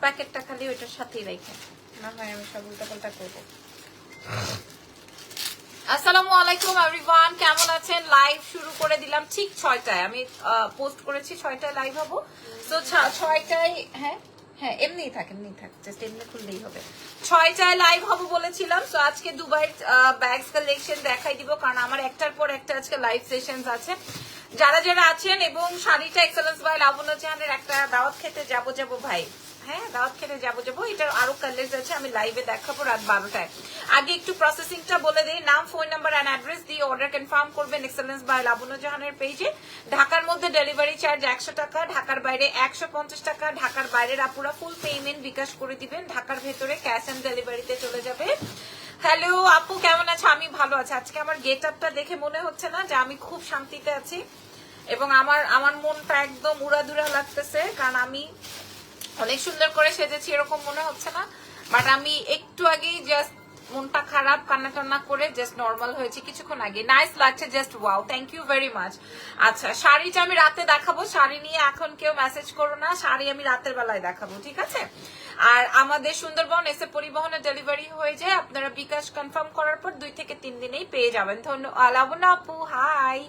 প্যাকেটটা খালি ওইটার সাথেই রাখেন, না হয় আমি সব উল্টাপাল্টা করবো। আসসালামু আলাইকুম এভরিওয়ান, কেমন আছেন? লাইভ শুরু করে দিলাম ঠিক 6টায়। আমি পোস্ট করেছি 6টায় লাইভ হবো, তো 6টায়। হ্যাঁ হ্যাঁ, এমনিই থাক, জাস্ট এমনি খুললেই হবে। 6টায় লাইভ হবো বলেছিলাম। তো আজকে দুবাই ব্যাগস কালেকশন দেখাই দিব, কারণ আমার একটার পর একটা আজকে লাইভ সেশনস আছে। যারা যারা আছেন, এবং শাড়িটা এক্সেলেন্স বাই লাবণ্য জাহানের একটা দাওয়াত খেতে যাবো ভাই। হ্যাঁ, দাওয়াত খেতে যাবো। এটার আরো কালার্স আছে, আমি লাইভে দেখাবো রাত 12টায়। আগে একটু প্রসেসিংটা বলে দেই। নাম, ফোন নাম্বার এন্ড অ্যাড্রেস দিয়ে অর্ডার কনফার্ম করবেন এক্সেলেন্স বাই লাবণ্য জাহানের পেজে। ঢাকার মধ্যে ডেলিভারি চার্জ 100 টাকা, ঢাকার বাইরে 150 টাকা। ঢাকার বাইরের আপুরা ফুল পেমেন্ট বিকাশ করে দিবেন, ঢাকার ভেতরে ক্যাশ অন ডেলিভারিতে চলে যাবে। হ্যালো আপু, কেমন আছে? আমি ভালো আছি। আজকে আমার গেট আপটা দেখে মনে হচ্ছে না যে আমি খুব শান্তিতে আছি, এবং আমার মনটা একদম উড়াদুরা লাগতেছে, কারণ আমি অনেক সুন্দর করে সেজেছি এরকম মনে হচ্ছে না। বাট আমি একটু আগেই জাস্ট মনটা খারাপ, কান্না টান্না করে জাস্ট নর্মাল হয়েছে কিছুক্ষণ আগে। নাইস লাগছে, just wow, thank you very much. আচ্ছা, শাড়িটা আমি রাতে দেখাবো। শাড়ি নিয়ে এখন কেউ মেসেজ করো না, শাড়ি আমি রাতের বেলায় দেখাবো, ঠিক আছে? আর আমাদের সুন্দরবন এসে পরিবহনে ডেলিভারি হয়ে যায়, আপনারা বিকাশ কনফার্ম করার পর 2 থেকে 3 দিনেই পেয়ে যাবেন। ধন্যবাদ লাবণ্য আপু, হাই,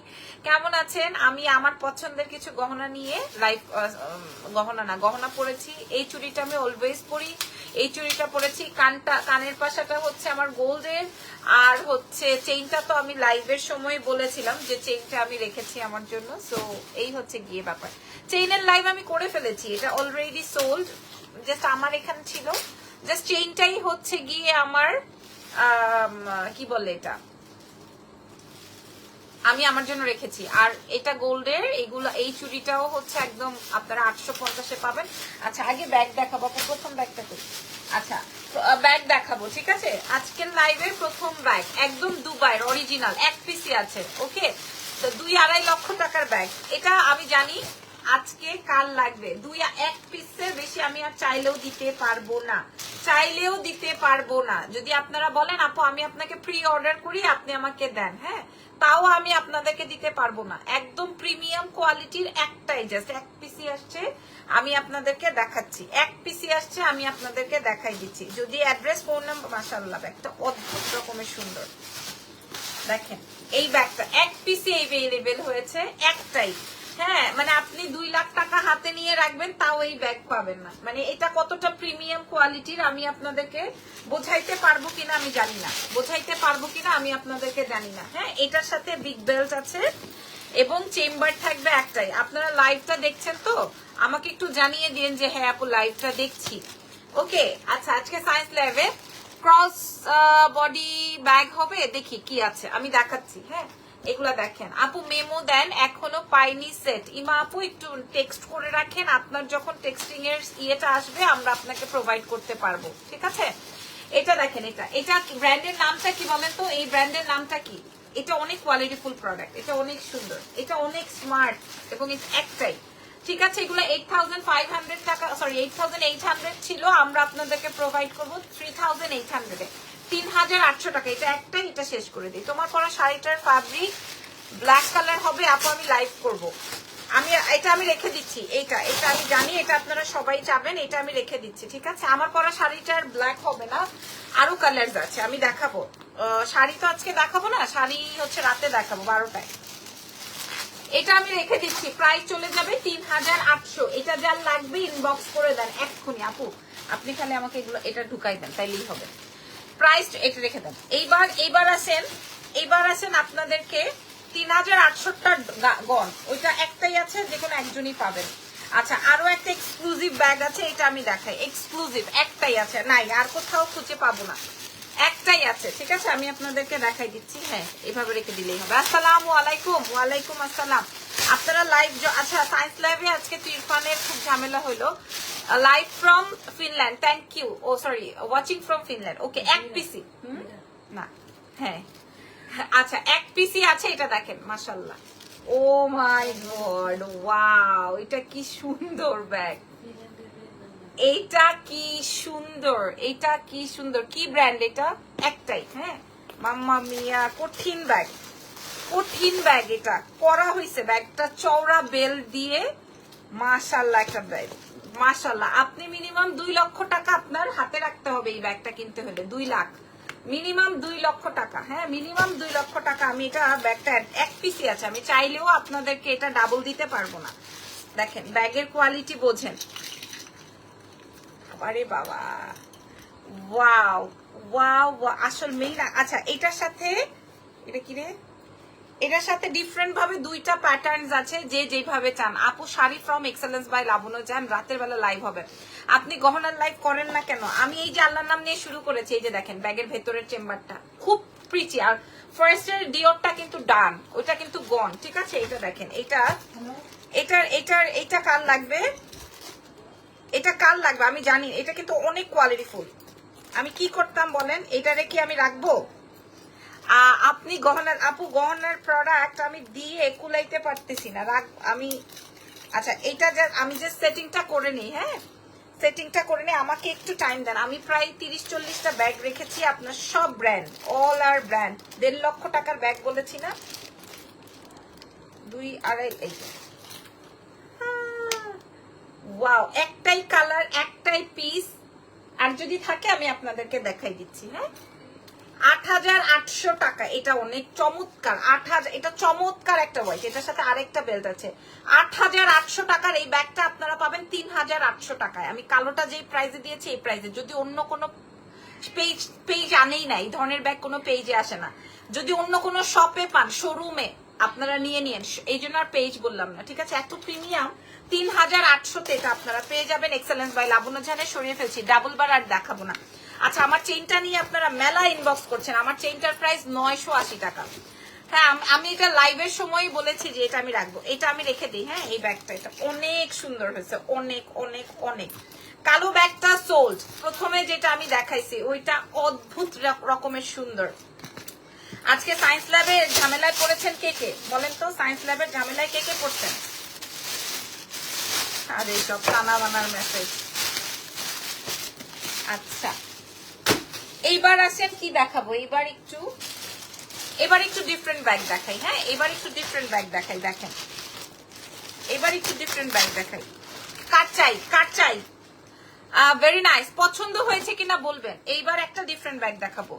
কেমন আছেন? আমি আমার পছন্দের কিছু গহনা নিয়ে লাইভ, গহনা পরেছি। এই চুড়িটা আমি অলওয়েজ পরি, এই চুড়িটা পরেছি। কানের পাশাটা হচ্ছে আমার গোল্ডের, আর হচ্ছে চেইনটা তো আমি লাইভের সময় বলেছিলাম যে চেইনটা আমি রেখেছি আমার জন্য। সো এই হচ্ছে গিয়ে ব্যাপার। চেইনের লাইভ আমি করে ফেলেছি, এটা অলরেডি সোল্ড। জাস্ট আমার এখানে ছিল, জাস্ট চেইনটাই হচ্ছে গিয়ে আমার কি বলে এটা, আমি আমার জন্য রেখেছি। আর এটা গোল্ডের, এগুলো এই চুড়িটাও হচ্ছে একদম আপনারা 850-এ পাবেন। আচ্ছা, আগে ব্যাগ দেখাবো, প্রথম ব্যাগটা করি। আচ্ছা, ব্যাগ দেখাবো, ঠিক আছে? আজকের লাইভের প্রথম ব্যাগ একদম দুবাইয়ের অরিজিনাল, 1 পিসি আছে। ওকে, তো 2-2.5 লক্ষ টাকার ব্যাগ। এটা আমি জানি আজকে কাল লাগবে, 1 পিসের বেশি আমি আর চাইলেও দিতে পারবো না। যদি আপনারা বলেন আপু আমি আপনাকে প্রি অর্ডার করি, আপনি আমাকে দেন, হ্যাঁ, তাও আমি আপনাদেরকে দিতে পারবো না। একদম প্রিমিয়াম কোয়ালিটির একটাই, জাস্ট 1 পিসি আসছে, আমি আপনাদেরকে দেখাচ্ছি। 1 পিসি আসছে, আমি আপনাদেরকে দেখাই দিচ্ছি। যদি অ্যাড্রেস, ফোন নাম্বার, মাশাআল্লাহ ব্যাগটা অদ্ভুত রকমের সুন্দর। দেখেন এই ব্যাগটা 1 পিসি अवेलेबल হয়েছে, একটাই। হ্যাঁ, মানে আপনি 2 লাখ টাকা হাতে নিয়ে রাখবেন, তাও এই ব্যাগ পাবেন না। মানে এটা কতটা প্রিমিয়াম কোয়ালিটির আমি আপনাদেরকে বোঝাইতে পারবো কিনা আমি আপনাদেরকে জানি না। হ্যাঁ, এটার সাথে বিগ বেল্ট আছে এবং চেম্বার থাকবে একটাই। আপনারা লাইভটা দেখছেন তো, আমাকে একটু জানিয়ে দিন যে হ্যাঁ আপু লাইভটা দেখছি। ওকে, আচ্ছা, আজকে সায়েন্স ল্যাবে ক্রস বডি ব্যাগ হবে। দেখি কি আছে, আমি দেখাচ্ছি। হ্যাঁ, এগুলা দেখেন। আপু মেমো দেন, এখনো পাইনি সেট। ইমা আপু একটু টেক্সট করে রাখেন, আপনার যখন টেক্সটিং এর ইয়েটা আসবে আমরা আপনাকে প্রোভাইড করতে পারবো, ঠিক আছে? এটা দেখেন, এটা ব্র্যান্ডের নামটা কি বলেন তো? এই ব্র্যান্ডের নামটা কি? এটা অনেক কোয়ালিটিফুল প্রোডাক্ট, এটা অনেক সুন্দর, এটা অনেক স্মার্ট, এবং একটাই, ঠিক আছে? এগুলো 8500 টাকা, সরি 8800 ছিল, আমরা আপনাদেরকে প্রোভাইড করবো 3800-এ, 3800 টাকা। এটা একটাই, এটা শেষ করে দিই। তোমার পরা শাড়িটার ফ্যাব্রিক ব্ল্যাক কালার হবে আপু, আমি লাইভ করব। এটা আমি রেখে দিচ্ছি। এটা আমি জানি, এটা আপনারা সবাই চাবেন, এটা আমি রেখে দিচ্ছি, ঠিক আছে? আমার পরা শাড়িটার ব্ল্যাক হবে না, আরো কালার্স আছে, আমি দেখাবো। শাড়ি তো আজকে দেখাবো না, শাড়ি হচ্ছে রাতে দেখাবো 12টায়। এটা আমি রেখে দিচ্ছি, প্রাইস চলে যাবে 3800। এটা যার লাগবে ইনবক্স করে দেন এক্ষুনি। আপু আপনি খালি আমাকে এটা ঢুকাই দেন, তাইলেই হবে। প্রাইস এটা রেখে দেন। এইবার আসেন আপনাদেরকে 3800টা গন, ওইটা একটাই আছে, যে কোনো একজনই পাবেন। আচ্ছা, আরো একটা এক্সক্লুসিভ ব্যাগ আছে, এটা আমি দেখাই। এক্সক্লুসিভ একটাই আছে, নাই আর কোথাও খুঁজে পাবো না, একটাই আছে, ঠিক আছে? আমি আপনাদেরকে দেখাই দিচ্ছি। হ্যাঁ, এভাবে রেখে দিলেই হবে। আসসালামু আলাইকুম। ওয়ালাইকুম আসসালাম। আপনারা লাইভ, আচ্ছা সায়েন্স লাইভে আজকে ইরফানের খুব ঝামেলা হলো। Live from Finland, thank you. Oh sorry, watching from Finland. Okay, 1 PC না, হ্যাঁ আচ্ছা 1 পিসি আছে, এটা দেখেন, মাশাআল্লাহ। ও মাই গড, ওয়াও, এটা কি সুন্দর ব্যাগ, এইটা কি সুন্দর, কি ব্র্যান্ড এটা? একটাই, হ্যাঁ, মাম্মা মিয়া, কঠিন ব্যাগ, এটা করা হয়েছে। ব্যাগটা চওড়া বেল দিয়ে মাশাআল্লাহ একটা ব্যাগ, মাশাআল্লাহ। আপনি মিনিমাম 2 লক্ষ টাকা আপনার হাতে রাখতে হবে এই ব্যাগটা কিনতে হলে, 2 লাখ মিনিমাম, 2 লক্ষ টাকা। হ্যাঁ, মিনিমাম 2 লক্ষ টাকা। আমি এটা ব্যাগটা এক পিসই আছে, আমি চাইলেও আপনাদেরকে এটা ডাবল দিতে পারবো না। দেখেন ব্যাগের কোয়ালিটি বোঝেন। আরে বাবা, ওয়াও ওয়াও, আসল মেইন। আচ্ছা, এটার সাথে এটা কি রে, এটার সাথে ডিফারেন্ট ভাবে 2টা প্যাটার্নস আছে, যে যেভাবে চান। আপু শাড়ি ফ্রম এক্সেলেন্স বাই লাবণ্য জান, রাতের বেলা লাইভ হবে। আপনি গহনার লাইভ করেন না কেন? আমি এই যে আল্লাহর নাম নিয়ে শুরু করেছি। এই যে দেখেন ব্যাগের ভেতরের চেম্বারটা খুব প্রিচি, আর ফার্স্টের ডিওরটা কিন্তু ডান, ওইটা কিন্তু গন। ঠিক আছে, এটা দেখেন, এটা কার লাগবে, এটা কার লাগবে আমি জানি। এটা কিন্তু অনেক কোয়ালিটি ফুল। আমি কি করতাম বলেন, এটা রেখে আমি রাখবো? আপনি গহনার, আপু গহনার প্রোডাক্ট আমি দিয়ে কুলাইতে পারতেছি না, আমি। আচ্ছা, এটা আমি যে সেটিংটা করে নিই, হ্যাঁ সেটিংটা করে নিই, আমাকে একটু টাইম দেন। আমি প্রায় 30-40টা ব্যাগ রেখেছি, আপনার সব ব্র্যান্ড, অল আর ব্র্যান্ড। 1.5 লক্ষ টাকার ব্যাগ বলেছি না, 2-2.5 এই ওয়াও, একটাই কালার, একটাই পিস। আর যদি থাকে আমি আপনাদেরকে দেখাই দিচ্ছি। হ্যাঁ, 8,800 টাকা। এটা অনেক চমৎকার, 8,000। এটা চমৎকার একটা হোয়াইট, এটার সাথে আরেকটা বেল্ট আছে। 8,800 টাকার এই ব্যাগটা আপনারা পাবেন 3,800 টাকায়। আমি কালোটা যেই প্রাইসে দিয়েছি এই প্রাইসে। যদি অন্য কোনো পেজ আনেই না, এই ধরনের ব্যাগ কোনো পেজে আসে না। যদি অন্য কোনো শপে পান, শোরুমে, আপনারা নিয়ে নিন, এই জন্য আর পেজ বললাম না। ঠিক আছে, এত প্রিমিয়াম 3,800-তে এটা আপনারা পেয়ে যাবেন। এক্সেলেন্স বাই লাবণ্য জানে, সরিয়ে ফেলছি, ডাবল বার আর দেখাবো না। আচ্ছা, আমার চেইনটা নিয়ে আপনারা মেলা ইনবক্স করছেন। আমার চেইনটার প্রাইস 980 টাকা। হ্যাঁ, আমি এটা লাইভের সময়ই বলেছি যে এটা আমি রাখবো, এটা আমি রেখে দিই। হ্যাঁ, এই ব্যাগটা এটা অনেক সুন্দর হয়েছে, অনেক অনেক অনেক। কালো ব্যাগটা সোল্ড, প্রথমে যেটা আমি দেখাইছি ওইটা অদ্ভুত রকমের সুন্দর। আজকে সায়েন্স ল্যাবে ঝামেলায় পড়েছেন কে কে বলেন তো? সায়েন্স ল্যাবের ঝামেলায় কে কে পড়ছেন? আর এইসব টানা বানার মেসেজ। আচ্ছা, এইবার আসেন কি দেখাবো, এবার একটু ডিফারেন্ট ব্যাগ দেখাই। হ্যাঁ, এবার একটু ডিফারেন্ট ব্যাগ দেখাই। দেখেন, এবার একটু ডিফারেন্ট ব্যাগ দেখাই। কার চাই? Very nice. পছন্দ হয়েছে কিনা বলবেন। এইবার একটা ডিফারেন্ট ব্যাগ দেখাবো,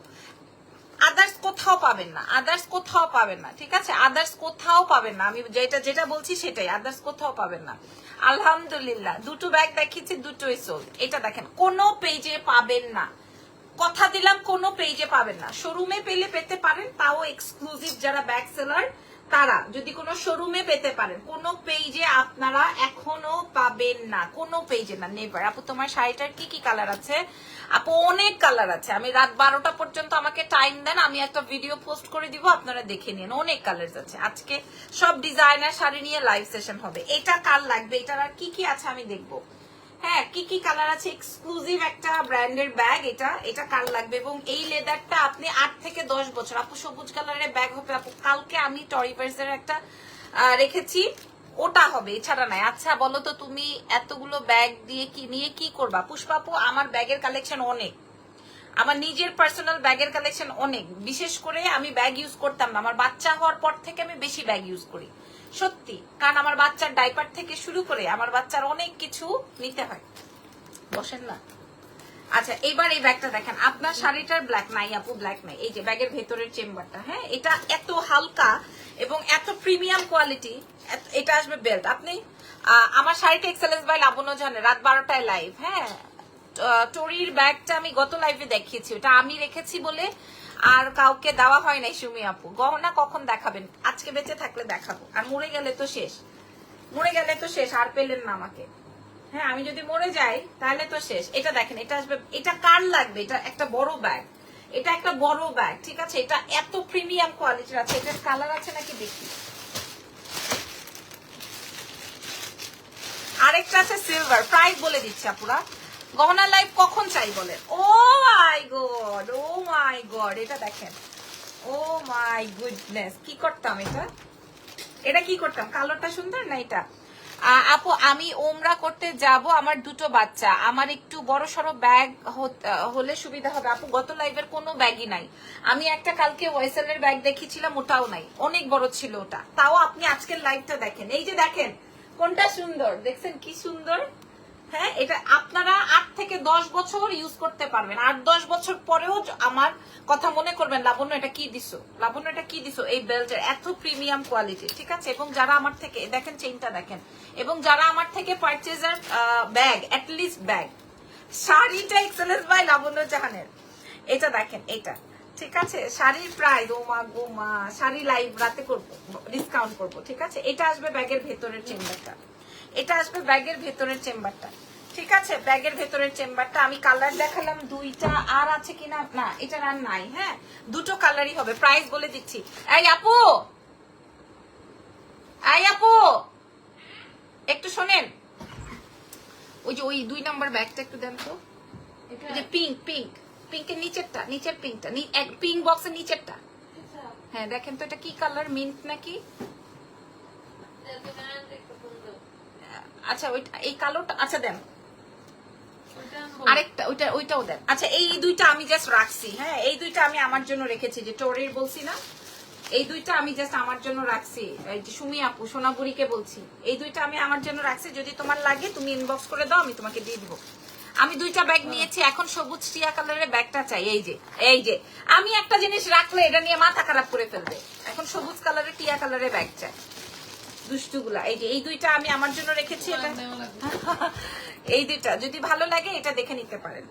আদার্স কোথাও পাবেন না, আদার্স কোথাও পাবেন না। ঠিক আছে, আদার্স কোথাও পাবেন না। আমি যেটা বলছি সেটাই, আদার্স কোথাও পাবেন না। আলহামদুলিল্লাহ, 2টো ব্যাগ দেখিয়েছি, 2টোই সোল্ড। এটা দেখেন, কোনো পেজে পাবেন না, কথা দিলাম, কোনো পেজে পাবেন না। শোরুমে পেলে পেতে পারেন, তাও এক্সক্লুসিভ যারা ব্যাগ সেলার তারা যদি কোনো শোরুমে পেতে পারেন, কোনো পেজে আপনারা এখনো পাবেন না, কোনো পেজে না, নেভার। আপু তোমার শাড়িটার কি কি কালার আছে? আপু অনেক কালার আছে। আমি রাত 12টা পর্যন্ত আমাকে টাইম দেন, আমি একটা ভিডিও পোস্ট করে দিব, আপনারা দেখে নিন। অনেক কালার আছে। আজকে সব ডিজাইনার শাড়ি নিয়ে লাইভ সেশন হবে। এটা কার লাগবে, এটার আর কি কি আছে আমি দেখবো। হ্যাঁ, কি কি কালার আছে, এক্সক্লুসিভ একটা ব্র্যান্ডের ব্যাগ। এটা কার লাগবে, এবং এই লেদারটা আপনি 8 থেকে 10 বছর। আপু সবুজ কালারের ব্যাগ হবে আপু, কালকে আমি টরিভার্সের একটা রেখেছি, ওটা হবে, এছাড়া নাই। আচ্ছা বলো তো, তুমি এতগুলো ব্যাগ দিয়ে নিয়ে কি করবা? পুষ্পাপু, আমার ব্যাগের কালেকশন অনেক, আমার নিজের পার্সোনাল ব্যাগের কালেকশন অনেক। বিশেষ করে আমি ব্যাগ ইউজ করতাম না, আমার বাচ্চা হওয়ার পর থেকে আমি বেশি ব্যাগ ইউজ করি, সত্যি। কারণ আমার বাচ্চার ডাইপার থেকে শুরু করে আমার বাচ্চার অনেক কিছু নিতে হয়। বসেন না। আচ্ছা, এবার এই ব্যাগটা দেখেন। আপনার শাড়িটার ব্ল্যাক নাই আপু, ব্ল্যাক নাই। এই যে ব্যাগের ভেতরের চেম্বারটা, হ্যাঁ, এটা এত হালকা এবং এত প্রিমিয়াম কোয়ালিটি। এটা আসবে বেল্ট। আপনি আমার শাড়িটা এক্সেলেন্স বাই লাবণ্য জানে, রাত 12টায় লাইভ। হ্যাঁ, টরির ব্যাগটা আমি গত লাইভে দেখিয়েছি, ওটা আমি রেখেছি বলে আর কাউকে দেওয়া হয় নাই। সুমি আপু, গহনা কখন দেখাবেন? আজকে বেঁচে থাকলে দেখাবো, আর মরে গেলে তো শেষ, মরে গেলে তো শেষ, আর পেলেন না আমাকে। হ্যাঁ, আমি যদি মরে যাই তাহলে তো শেষ। এটা দেখেন, এটা আসবে, এটা কার লাগবে? এটা একটা বড় ব্যাগ, এটা একটা বড় ব্যাগ। ঠিক আছে, এটা এত প্রিমিয়াম কোয়ালিটির আছে। এটার কালার আছে নাকি দেখি। আরেকটা আছে সিলভার, প্রাইস বলে দিচ্ছি আপুরা। গহনা লাইভ কখন চাই বলেন? ও my god, oh my god, এটা দেখেন, ও মাই গুডনেস। কি করতাম এটা কি করতাম? কালোটা সুন্দর না এটা? আপু আমি ওমরা করতে যাব, আমার 2টো বাচ্চা, আমার একটু বড় সড়ো ব্যাগ হলে সুবিধা হবে। আপু গত লাইভের কোনো ব্যাগই নাই। আমি একটা কালকে ওয়েসেল এর ব্যাগ দেখিয়েছিলাম, ওটাও নাই, অনেক বড় ছিল ওটা। তাও আপনি আজকের লাইভটা দেখেন, এই যে দেখেন কোনটা সুন্দর দেখছেন, কি সুন্দর। হ্যাঁ, এটা আপনারা 8 থেকে 10 বছর ইউজ করতে পারবেন। 8-10 বছর পরেও আমার কথা মনে করবেন, লাবণ্য এটা কি দিছো, লাবণ্য এটা কি দিছো। এই বেল্টের এত প্রিমিয়াম কোয়ালিটি, ঠিক আছে। এবং যারা আমার থেকে দেখেন চেইনটা দেখেন, এবং যারা আমার থেকে পারচেজার ব্যাগ, অ্যাটলিস্ট ব্যাগ, শাড়িটা এক্সেলেন্স বাই লাবণ্য জাহানের, এটা দেখেন, এটা ঠিক আছে। শাড়ির প্রাইস, ও মা গো মা, শাড়ি লাইভ রাতে করবো, ডিসকাউন্ট করবো, ঠিক আছে। এটা আসবে ব্যাগের ভেতরের চেম্বারটা, এটা আসবে ব্যাগের ভেতরের চেম্বারটা, ঠিক আছে। ব্যাগের ভেতরের চেম্বারটা আমি কালার দেখালাম দুইটা, আর আছে কিনা না এটা আর নাই। হ্যাঁ, দুটো কালারই হবে। প্রাইস বলে দিচ্ছি। এই আপু, এই আপু একটু শোনেন, ওই যে ওই 2 নাম্বার ব্যাগটা একটু দেন তো, যে পিঙ্ক পিঙ্ক পিঙ্কের নিচেরটা, নিচের পিঙ্কটা, পিঙ্ক বক্সের নিচেরটা। হ্যাঁ দেখেন তো এটা কি কালার, মিন্ট নাকি? আচ্ছা ওইটা, এই কালোটা, আচ্ছা দেন আরেকটা, ওইটাও দেন। আচ্ছা এই দুইটা আমি জাস্ট রাখছি। হ্যাঁ, এই দুইটা আমি আমার জন্য রেখেছি, যে টোরের বলছি না, এই দুইটা আমি জাস্ট আমার জন্য রাখছি। এই যে সুমি আপু, সোনাপুরীকে বলছি, এই দুইটা আমি আমার জন্য রাখছি। যদি তোমার লাগে তুমি ইনবক্স করে দাও, আমি তোমাকে দিয়ে দিব। আমি দুইটা ব্যাগ নিয়েছি, এখন সবুজ টিয়া কালারের ব্যাগটা চাই। এই যে, এই যে আমি একটা জিনিস রাখলে এটা নিয়ে মাথা খারাপ করে ফেলবে। এখন সবুজ কালারের টিয়া কালারের ব্যাগ চাই, দুষ্টুগুলা। এই যে এই দুইটা আমি আমার জন্য রেখেছি। এটা এই দুইটা যদি ভালো লাগে এটা দেখে নিতে পারেন,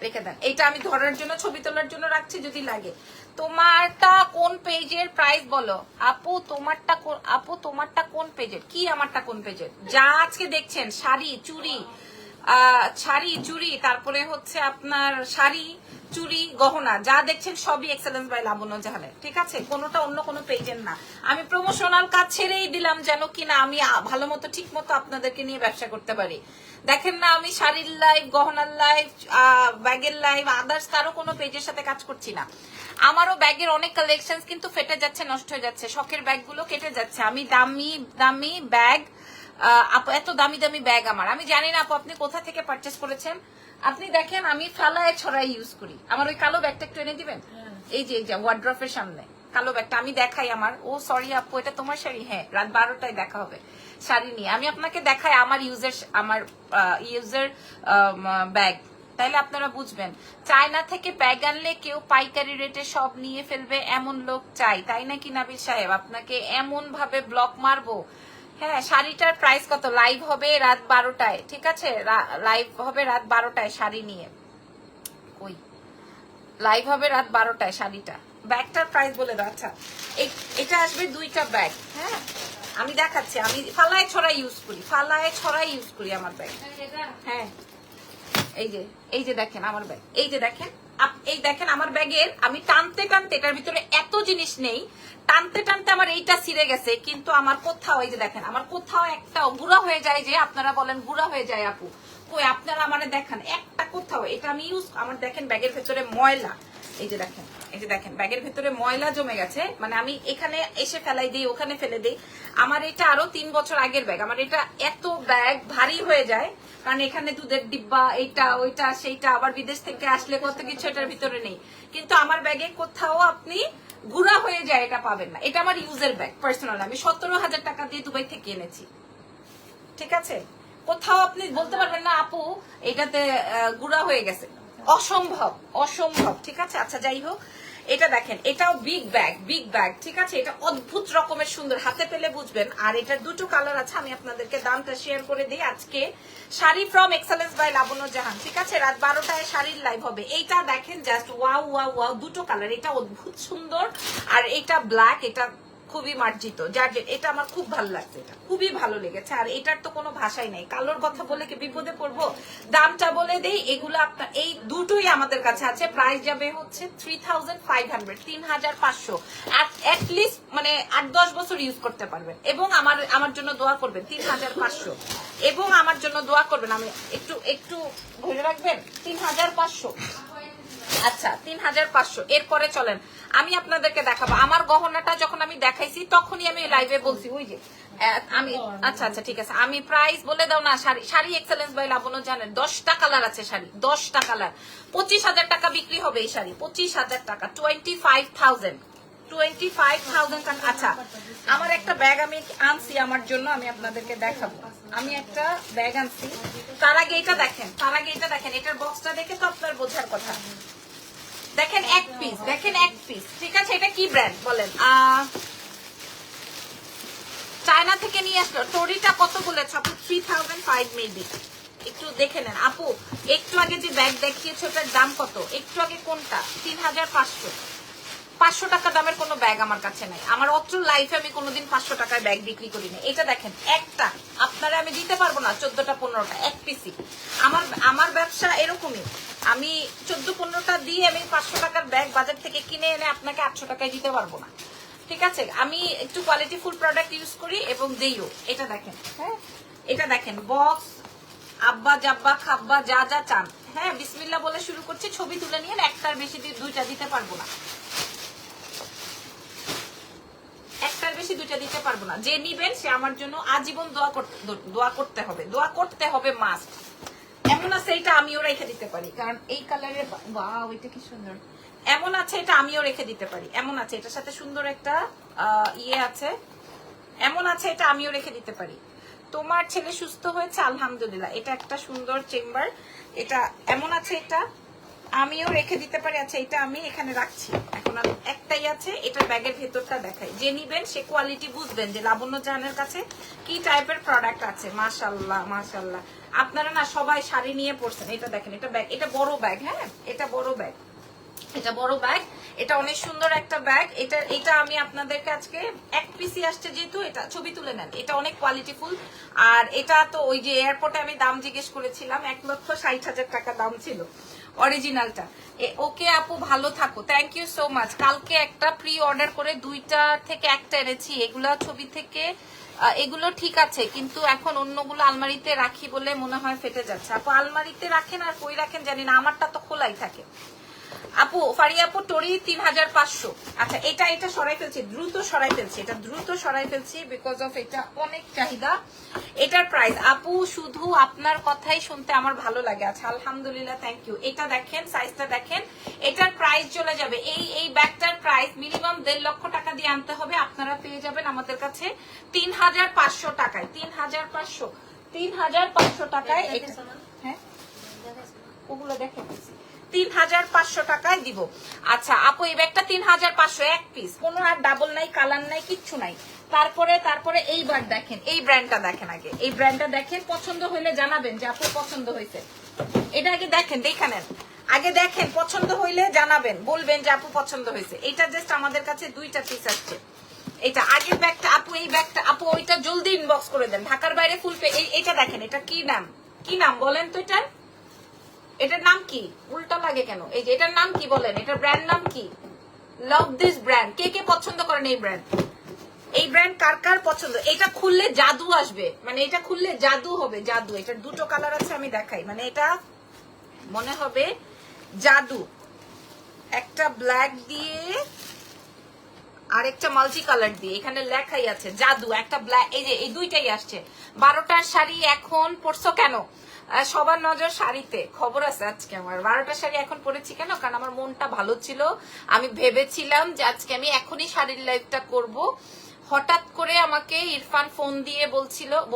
রেখে দেন। এটা আমি ধরার জন্য, ছবি তোলার জন্য রাখছি, যদি লাগে। তোমারটা কোন পেজের, প্রাইস বলো আপু। তোমারটা আপু, তোমারটা কোন পেজের, কি আমারটা কোন পেজের? যা আজকে দেখছেন শাড়ি চুড়ি, শাড়ি চুড়ি, তারপরে হচ্ছে আপনার শাড়ি চুড়ি গহনা, যা দেখছেন সবই এক্সেলেন্স বাই লাবণ্য জাহানের, ঠিক আছে। কোনোটা অন্য কোনো পেজের না। আমি প্রমোশনাল কাজ ছেড়েই দিলাম যেন কিনা আমি ভালো মতো ঠিক মতো আপনাদেরকে নিয়ে ব্যবসা করতে পারি। দেখেন না, আমি শাড়ির লাইভ, গহনার লাইভ, ব্যাগের লাইভ, আদার্স কারো কোনো পেজের সাথে কাজ করছি না। আমারও ব্যাগের অনেক কালেকশন কিন্তু ফেটে যাচ্ছে, নষ্ট হয়ে যাচ্ছে, শখের ব্যাগগুলো কেটে যাচ্ছে। আমি দামি দামি ব্যাগ, আপু এত দামি দামি ব্যাগ আমার, আমি জানি না আপু আপনি কোথা থেকে পারচেস করেছেন। আপনি দেখেন আমি ফালায় ছড়াই ইউজ করি। আমার ওই কালো ব্যাগটা একটু এনে দিবেন, এই যে ওয়ার্ড্রফের সামনে কালো ব্যাগটা আমি দেখাই। আমার, ও সরি আপু এটা তোমার শাড়ি? হ্যাঁ, রাত 12টায় দেখা হবে শাড়ি নিয়ে। আমি আপনাকে দেখাই আমার ইউজের ব্যাগ, তাইলে আপনারা বুঝবেন। চায়না থেকে ব্যাগ আনলে কেউ পাইকারি রেটে সব নিয়ে ফেলবে এমন লোক চাই, তাই নাকি নাবিল সাহেব? আপনাকে এমন ভাবে ব্লক মারবো। হ্যাঁ, শাড়িটার প্রাইস কত? লাইভ হবে রাত 12টায়, ঠিক আছে। লাইভ হবে রাত 12টায় শাড়ি নিয়ে। ওই লাইভ হবে রাত 12টায় শাড়িটা। ব্যাগটার প্রাইস বলে দাও। আচ্ছা এটা আসবে দুইটা ব্যাগ। হ্যাঁ আমি দেখাচ্ছি, আমি ফালায় ছড়াই ইউজ করি, ফালায় ছড়াই ইউজ করি আমার ব্যাগ। হ্যাঁ এই যে দেখেন আমার ব্যাগ, এই যে দেখেন, এই দেখেন আমার ব্যাগের, আমি টানতে টানতে, এটার ভিতরে এত জিনিস নেই, টানতে টানতে আমার এইটা ছিঁড়ে গেছে, কিন্তু আমার কোথাও, এই যে দেখেন আমার কোথাও একটা গুঁড়া হয়ে যায়, যে আপনারা বলেন গুঁড়া হয়ে যায় আপু, কই আপনারা আমারে দেখান একটা কোথাও। এটা আমি ইউজ, আমার দেখেন ব্যাগের ভেতরে ময়লা, এই যে দেখেন, এই যে দেখেন ব্যাগের ভেতরে ময়লা জমে গেছে, মানে আমি এখানে এসে ফেলাই দিই, ওখানে ফেলে দিই। আমার এটা আরো 3 বছর আগের ব্যাগ। আমার এটা এত ব্যাগ ভারী হয়ে যায়, কারণ এখানে দুধের ডিব্বা, এইটা ওইটা সেইটা, আবার বিদেশ থেকে আসলে কত কিছু এটার ভিতরে নেই। কিন্তু আমার ব্যাগে কোথাও আপনি গুঁড়া হয়ে যায় এটা পাবেন না। এটা আমার ইউজের ব্যাগ, পার্সোনাল, আমি 17,000 টাকা দিয়ে দুবাই থেকে এনেছি, ঠিক আছে। কোথাও আপনি বলতে পারবেন না আপু এটাতে গুঁড়া হয়ে গেছে, অসম্ভব অসম্ভব, ঠিক আছে। আচ্ছা যাই হোক, এটা দেখেন, এটাও বিগ ব্যাগ, বিগ ব্যাগ, ঠিক আছে। এটা অদ্ভুত রকমের সুন্দর, হাতে পেলে বুঝবেন। আর এটার দুটো কালার আছে, আমি আপনাদেরকে দামটা শেয়ার করে দিই। আজকে শাড়ি ফ্রম এক্সেলেন্স বাই লাবণ্য জাহান, ঠিক আছে। রাত 12টায় শাড়ির লাইভ হবে। এইটা দেখেন জাস্ট ওয়াও ওয়াও ওয়াও, দুটো কালার, এটা অদ্ভুত সুন্দর, আর এটা ব্ল্যাক, এটা খুবই মার্জিত জার্জেট, এটা আমার খুব ভালো লাগছে, এটা খুবই ভালো লেগেছে। আর এটার তো কোনো ভাষাই নাই, কালোর কথা বলে কি বিপদে পড়বো। দামটা বলে দেই, এগুলো আপনার এই দুটোই আমাদের কাছে আছে। প্রাইস যাবে হচ্ছে 3500, 3500, অ্যাটলিস্ট মানে 8-10 বছর ইউজ করতে পারবেন। এবং আমার জন্য দোয়া করবেন 3500, এবং আমার জন্য দোয়া করবেন। আমি একটু ধরে রাখবেন 3500। আচ্ছা 3500। এরপরে চলেন আমি আপনাদেরকে দেখাবো আমার গহনাটা। যখন আমি দেখাইছি তখনই আমি লাইভে বলছি, ওই যে আমি, আচ্ছা আচ্ছা ঠিক আছে, আমি প্রাইস বলে দাও না। শাড়ি এক্সেলেন্স বাই লাবণ্য জানেন 10টা কালার আছে শাড়ি, 10টা কালার, 25,000 টাকা বিক্রি হবে এই শাড়ি, 25,000 টাকা, 25,000, 25,000 টাকা। আচ্ছা আমার একটা ব্যাগ আমি আনছি আমার জন্য, আমি আপনাদেরকে দেখাবো। আমি একটা ব্যাগ আনছি, তার আগে এটা দেখেন, এটার বক্সটা দেখে তো আপনার বোঝার কথা। দেখেন এক পিস, ঠিক আছে। এটা কি ব্র্যান্ড বলেন? চায়না থেকে নিয়ে আসলো। টোরিটা কত বলেছ আপু? 3005 মেবি, একটু দেখে নেন আপু। একটু আগে যে ব্যাগ দেখিয়েছো ওটার দাম কত? একটু আগে কোনটা? 3500। 500 টাকা দামের কোনো ব্যাগ আমার কাছে নাই। আমার অত্র লাইফে আমি কোনোদিন 500 টাকায় ব্যাগ বিক্রি করি না। এটা দেখেন একটা, আপনারা আমি দিতে পারবো না 14টা 15টা, এক পিসি। আমার ব্যবসা এরকমই, আমি 14-15টা দিয়ে আমি 500 টাকার ব্যাগ বাজার থেকে কিনে এনে আপনাকে 800 টাকায় দিতে পারবো না, ঠিক আছে? আমি একটু কোয়ালিটি ফুল প্রোডাক্ট ইউজ করি এবং দেইও। এটা দেখেন, হ্যাঁ এটা দেখেন বক্স, আব্বা জাব্বা খাব্বা যা যা চান। হ্যাঁ বিসমিল্লাহ বলে শুরু করছি, ছবি তুলে নিয়ে একটার বেশি দুইটা দিতে পারবো না, একটার বেশি দুইটা দিতে পারবো না। যে নিবেন সে আমার জন্য আজীবন দোয়া করতে হবে মাস্ট। এমন আছে এটা আমিও রেখে দিতে পারি, কারণ এই কালারের ওয়াও এটা কি সুন্দর। এমন আছে এটা আমিও রেখে দিতে পারি, এমন আছে এটার সাথে সুন্দর একটা ইয়ে আছে, এমন আছে এটা আমিও রেখে দিতে পারি। তোমার ছেলে সুস্থ হয়েছে আলহামদুলিল্লাহ। এটা একটা সুন্দর চেম্বার, এটা এমন আছে এটা আমিও রেখে দিতে পারি। আচ্ছা এটা আমি এখানে রাখছি, এখন আর একটাই আছে। এটার ব্যাগের ভেতরটা দেখাই, যে নিবেন সে কোয়ালিটি বুঝবেন যে লাবণ্য জাহানের কাছে কি টাইপের প্রোডাক্ট আছে। মাশাআল্লাহ মাশাআল্লাহ, আপনারা না সবাই শাড়ি নিয়ে পড়ছেন। এটা দেখেন, এটা ব্যাগ, এটা বড় ব্যাগ, হ্যাঁ এটা বড় ব্যাগ, এটা বড় ব্যাগ, এটা অনেক সুন্দর একটা ব্যাগ। এটা আমি আপনাদেরকে আজকে এক পিসি আসছে যেহেতু, এটা ছবি তুলে নেন। এটা অনেক কোয়ালিটিফুল। আর এটা তো ওই যে এয়ারপোর্টে আমি দাম জিজ্ঞেস করেছিলাম, 1,60,000 টাকা দাম ছিল অরিজিনালটা। ওকে আপু ভালো থাকো, থ্যাংক ইউ সো মাচ। কালকে একটা প্রি অর্ডার করে 2টা থেকে একটা এনেছি, এগুলা ছবি থেকে এগুলো ঠিক আছে, কিন্তু এখন অন্যগুলো আলমারিতে রাখি বলে মনে হয় ফেটে যাচ্ছে। আপু আলমারিতে রাখেন আর কই রাখেন জানি না, আমারটা তো খোলাই থাকে। আপু ফারিয়া আপু টোরি 3500। আচ্ছা এটা সরাই ফেলছি, দ্রুত সরাই ফেলছি, এটা দ্রুত সরাই ফেলছি বিকজ অফ এটা অনেক চাহিদা। এটার প্রাইস আপু শুধু আপনার কথাই শুনতে আমার ভালো লাগে। আচ্ছা আলহামদুলিল্লাহ, থ্যাংক ইউ। এটা দেখেন, সাইজটা দেখেন, এটার প্রাইস চলে যাবে, এই ব্যাগটার প্রাইস মিনিমাম 1.5 লক্ষ টাকা দিয়ে আনতে হবে। আপনারা পেয়ে যাবেন আমাদের কাছে 3500 টাকায়, 3500 টাকায়। হ্যাঁ ওগুলো দেখে 3500 টাকায় দিব। আচ্ছা আপু এই ব্যাগটা 3500 এক পিস, কোনো আর ডাবল নাই, কালার নাই, কিচ্ছু নাই। তারপরে এইবার দেখেন, এই ব্র্যান্ডটা দেখেন, আগে এই ব্র্যান্ডটা দেখেন, পছন্দ হইলে জানাবেন যে আপু পছন্দ হয়েছে। এটা আগে দেখেন, দেখে নেন, আগে দেখেন, পছন্দ হইলে জানাবেন, বলবেন যে আপু পছন্দ হয়েছে। এটা জাস্ট আমাদের কাছে 2টা পিস আসছে। এটা আগের ব্যাগটা আপু, এই ব্যাগটা আপু ওইটা জলদি ইনবক্স করে দেন, ঢাকার বাইরে ফুল পে। এইটা দেখেন, এটা কি নাম বলেন তো? এটার নাম কি? উল্টা লাগে কেন? এই যে এটার নাম কি বলেন? এটার ব্র্যান্ড নাম কি? Love this brand. কে কে পছন্দ করেন এই ব্র্যান্ড? এই ব্র্যান্ড কার কার পছন্দ? এটা খুললে জাদু আসবে, মানে এটা খুললে জাদু হবে, জাদু। এটার 2টো কালার আছে, আমি দেখাই, মানে এটা মনে হবে জাদু। একটা ব্ল্যাক দিয়ে আর একটা মাল্টি কালার দিয়ে, এখানে লেখাই আছে জাদু। একটা ব্ল্যাক, এই যে এই 2টাই আসছে। 12টার শাড়ি এখন পরছো কেন? সবার নজর শাড়িতে, খবর আছে আজকে আমার। 12টার শাড়ি এখন পরেছি কেন? কারণ আমার মনটা ভালো ছিল, আমি ভেবেছিলাম যে আজকে আমি এখনই শাড়ির লাইভটা করব। হঠাৎ করে আমাকে ইরফান ফোন দিয়ে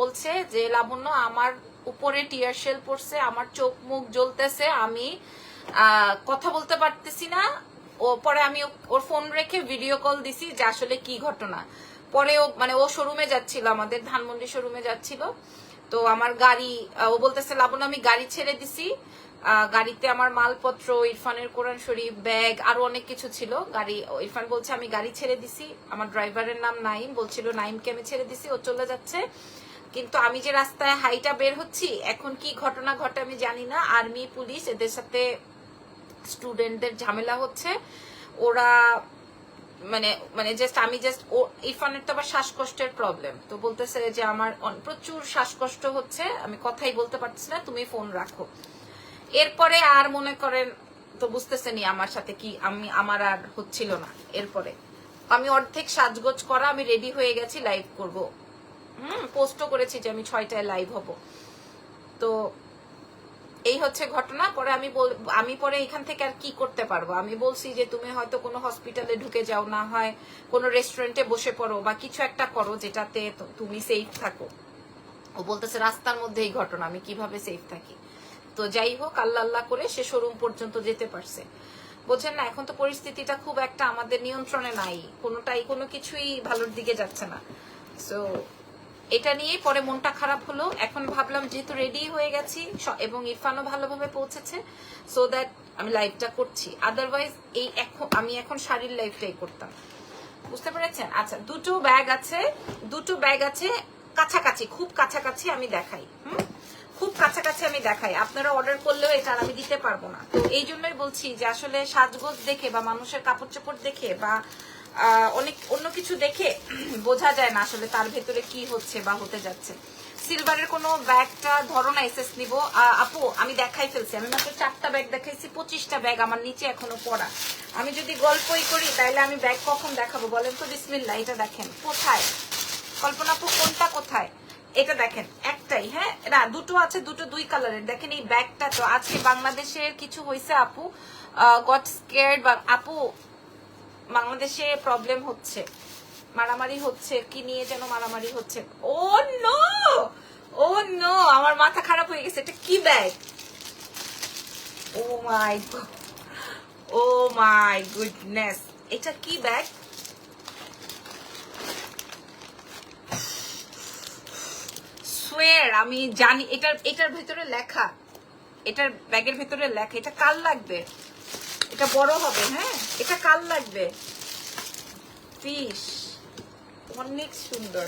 বলছে যে লাবণ্য আমার উপরে টিয়ার শেল পড়ছে, আমার চোখ মুখ জ্বলতেছে, আমি কথা বলতে পারতেছি না। পরে আমি ওর ফোন রেখে ভিডিও কল দিছি যে আসলে কি ঘটনা। পরে ও শোরুমে যাচ্ছিল, আমাদের ধানমন্ডি শোরুমে যাচ্ছিল। তো আমার গাড়ি, ও বলতেছে লাবণ্য আমি গাড়ি ছেড়ে দিছি, গাড়িতে আমার মালপত্র, ইরফানের কোরআন শরীফ, ব্যাগ, আরো অনেক কিছু ছিল। ইরফান বলছে আমি গাড়ি ছেড়ে দিছি, আমার ড্রাইভারের নাম নাইম, বলছিল নাইমকে আমি ছেড়ে দিছি, ও চলে যাচ্ছে। কিন্তু আমি যে রাস্তায় হাইটা বের হচ্ছি, এখন কি ঘটনা ঘটে আমি জানি না। আর্মি পুলিশ এদের সাথে স্টুডেন্টদের ঝামেলা হচ্ছে। ওরা মানে জাস্ট ইরফানের তো আবার শ্বাসকষ্টের প্রবলেম, তো বলতেছে যে আমার প্রচুর শ্বাসকষ্ট হচ্ছে, আমি কথাই বলতে পারছি না, তুমি ফোন রাখো। এরপরে আর মনে করেন তো বুঝতেছেনি আমার সাথে কি, আমার আর হচ্ছিল না। এরপরে আমি অর্ধেক সাজগোজ করা, আমি রেডি হয়ে গেছি লাইভ করব। পোস্টও করেছি যে আমি 6টায় লাইভ হব। তো এই হচ্ছে ঘটনা। পরে আমি পরে এখান থেকে আর কি করতে পারবো? আমি বলছি যে তুমি হয়তো কোনো হসপিটালে ঢুকে যাও, না হয় কোনো রেস্টুরেন্টে বসে পড়ো বা কিছু একটা করো যেটাতে তুমি সেফ থাকো। ও বলতেছে রাস্তার মধ্যে এই ঘটনা, আমি কিভাবে সেফ থাকি? তো যাই হোক, আল্লাহ আল্লাহ করে সে শোরুম পর্যন্ত যেতে পারছে। বোঝেন না, এখন তো পরিস্থিতিটা খুব একটা আমাদের নিয়ন্ত্রণে নাই, কোনো কিছুই ভালোর দিকে যাচ্ছে না। সো এটা নিয়ে পরে মনটা খারাপ হলো। এখন ভাবলাম যেহেতু রেডি হয়ে গেছি এবং ইরফানও ভালোভাবে পৌঁছেছে, সো দ্যাট আমি লাইভটা করছি। আদারওয়াইজ আমি এখন শাড়ির লাইভটাই করতাম, বুঝতে পেরেছেন? আচ্ছা, দুটো ব্যাগ আছে কাছাকাছি, খুব কাছাকাছি আমি দেখাই। খুব কাছাকাছি আমি দেখাই, আপনারা অর্ডার করলেও এটা আমি দিতে পারবো না। তো এই জন্যই বলছি যে আসলে সাজগোজ দেখে বা মানুষের কাপড় চোপড় দেখে বা অনেক অন্য কিছু দেখে বোঝা যায় না আসলে তার ভেতরে কি হচ্ছে বা হতে যাচ্ছে। সিলভারের কোনো ব্যাগটা ধরো না, এসএস নিব। আপু আমি দেখাই ফেলছি, আমি মাত্র 4টা ব্যাগ দেখাইছি, 25টা ব্যাগ আমার নিচে এখনো পড়া। আমি যদি গল্পই করি তাহলে আমি ব্যাগ কখন দেখাবো বলেন তো? বিসমিল্লাহ, এটা দেখেন কোথায় কল্পনা আপু, কোনটা কোথায়? এটা দেখেন একটাই, হ্যাঁ না দুটো আছে, দুটো দুই কালারের। দেখেন এই ব্যাগটা তো আজকে বাংলাদেশের কিছু হয়েছে আপু, গট স্কেয়ার্ড বা আপু বাংলাদেশে প্রবলেম হচ্ছে, মারামারি হচ্ছে, কি নিয়ে যেন মারামারি হচ্ছে। ও নো, ও নো, আমার মাথা খারাপ হয়ে গেছে। এটা কি bag? Oh my god, oh my goodness, এটা কি ব্যাগ? সোয়ার আমি জানি এটার ভেতরে লেখা, এটার ব্যাগের ভেতরে লেখা। এটা কাল লাগবে, এটা বড় হবে। হ্যাঁ এটা কাল লাগবে। ফিশ অনেক সুন্দর,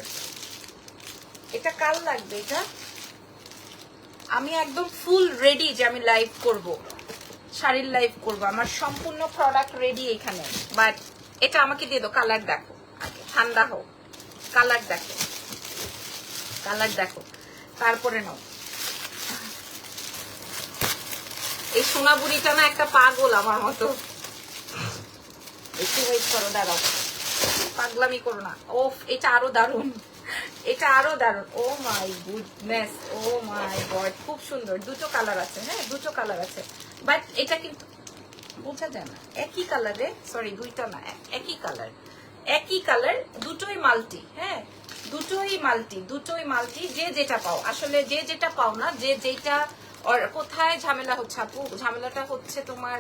এটা কাল লাগবে। এটা আমি একদম ফুল রেডি যে আমি লাইভ করব, শাড়ির লাইভ করব, আমার সম্পূর্ণ প্রোডাক্ট রেডি এখানে। বাট এটা আমাকে দিয়ে দাও, কালার দেখো আগে, ঠান্ডা হোক, কালার দেখো, কালার দেখো, তারপরে নাও। এই সোনা বুড়িটা না একটা পাগল আমার মতো। একটু ওয়েট করো, দাঁড়াও, পাগলামি করো না। ওফ, এটা আরো দারুণ, এটা আরো দারুণ। ও my goodness, O my god, খুব সুন্দর। দুটো কালার আছে, হ্যাঁ দুটো কালার আছে, বাট এটা কিন্তু বোঝা যায় না একই কালারে। সরি দুইটা না, একই কালার, একই কালার, দুটোই মাল্টি। হ্যাঁ দুটোই মাল্টি, দুটোই মাল্টি। যে যেটা পাও, আসলে যে যেটা পাও না, যে যেটা কোথায় ঝামেলা হচ্ছে আপু? ঝামেলাটা হচ্ছে তোমার,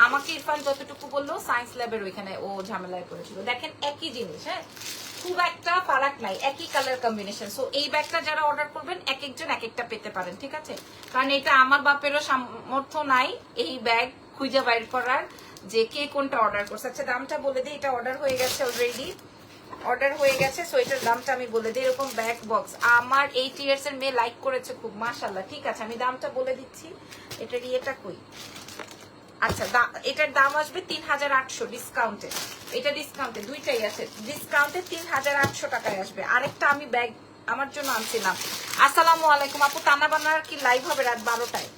আমাকে ইরফান যতটুকু বললো সায়েন্স ল্যাবের ওইখানে ও ঝামেলায় পড়েছিল। দেখেন একই জিনিস, হ্যাঁ খুব একটা ফারাক নাই, একই কালার কম্বিনেশন। সো এই ব্যাগটা যারা অর্ডার করবেন এক একজন এক একটা পেতে পারেন, ঠিক আছে? কারণ এটা আমার বাপেরও সামর্থ্য নাই এই ব্যাগ খুঁজে বাইর করার যে কে কোনটা অর্ডার করছে। আচ্ছা দামটা বলে দিই, এটা অর্ডার হয়ে গেছে অলরেডি, অর্ডার হয়ে গেছে। সো এটার দামটা আমি বলে দিই। এরকম ব্যাগ বক্স আমার 8 ইয়ার্স এর মেয়ে লাইক করেছে খুব, মাশাআল্লাহ। ঠিক আছে আমি দামটা বলে দিচ্ছি। এটার ইয়েটা কই? আচ্ছা এটার দাম আসবে 3800 ডিসকাউন্টে। এটা ডিসকাউন্টে দুইটাই আছে, ডিসকাউন্টে 3800 টাকায় আসবে। আরেকটা আমি ব্যাগ আমার জন্য আনছিলাম। আসসালামু আলাইকুম আপু, টানা বানার কি লাইভ হবে রাত 12টায়?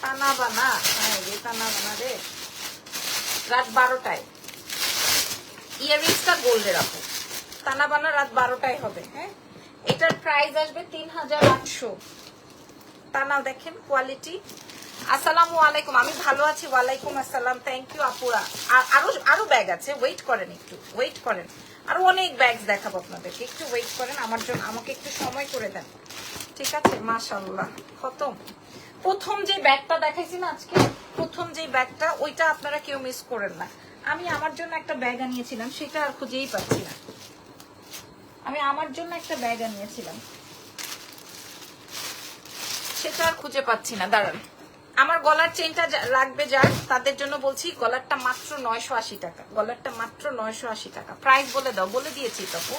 টানা বানা, হ্যাঁ রে টানা বানা রে, রাত 12টায়। ইয়াররিংসটা গোল্ডের আপু, টানা বানা রাত 12টায় হবে। হ্যাঁ এটার প্রাইস আসবে 3800। টানা দেখেন কোয়ালিটি। আসসালামু আলাইকুম, আমি ভালো আছি। ওয়ালাইকুম আসসালাম, থ্যাংক ইউ আপুরা। আরো ব্যাগ আছে, ওয়েট করেন, একটু ওয়েট করেন, আরো অনেক ব্যাগ দেখাবো আপনাদেরকে, একটু ওয়েট করেন আমার জন্য, আমাকে একটু সময় করে দেন, ঠিক আছে? মাশাআল্লাহ খতম। প্রথম যে ব্যাগটা দেখাইছি না আজকে, প্রথম যে ব্যাগটা, ওইটা আপনারা কেউ মিস করেন না। আমি আমার জন্য একটা ব্যাগ আনিয়েছিলাম, সেটা আর খুঁজেই পাচ্ছি না। আমি আমার জন্য একটা ব্যাগ আনিয়েছিলাম, সেটা আর খুঁজে পাচ্ছি না। দাঁড়ান, আমার গলার চেনটা লাগবে যার, তাদের জন্য বলছি গলারটা মাত্র 980 টাকা, গলারটা মাত্র 980 টাকা। প্রাইস বলে দাও, বলে দিয়েছি তপু।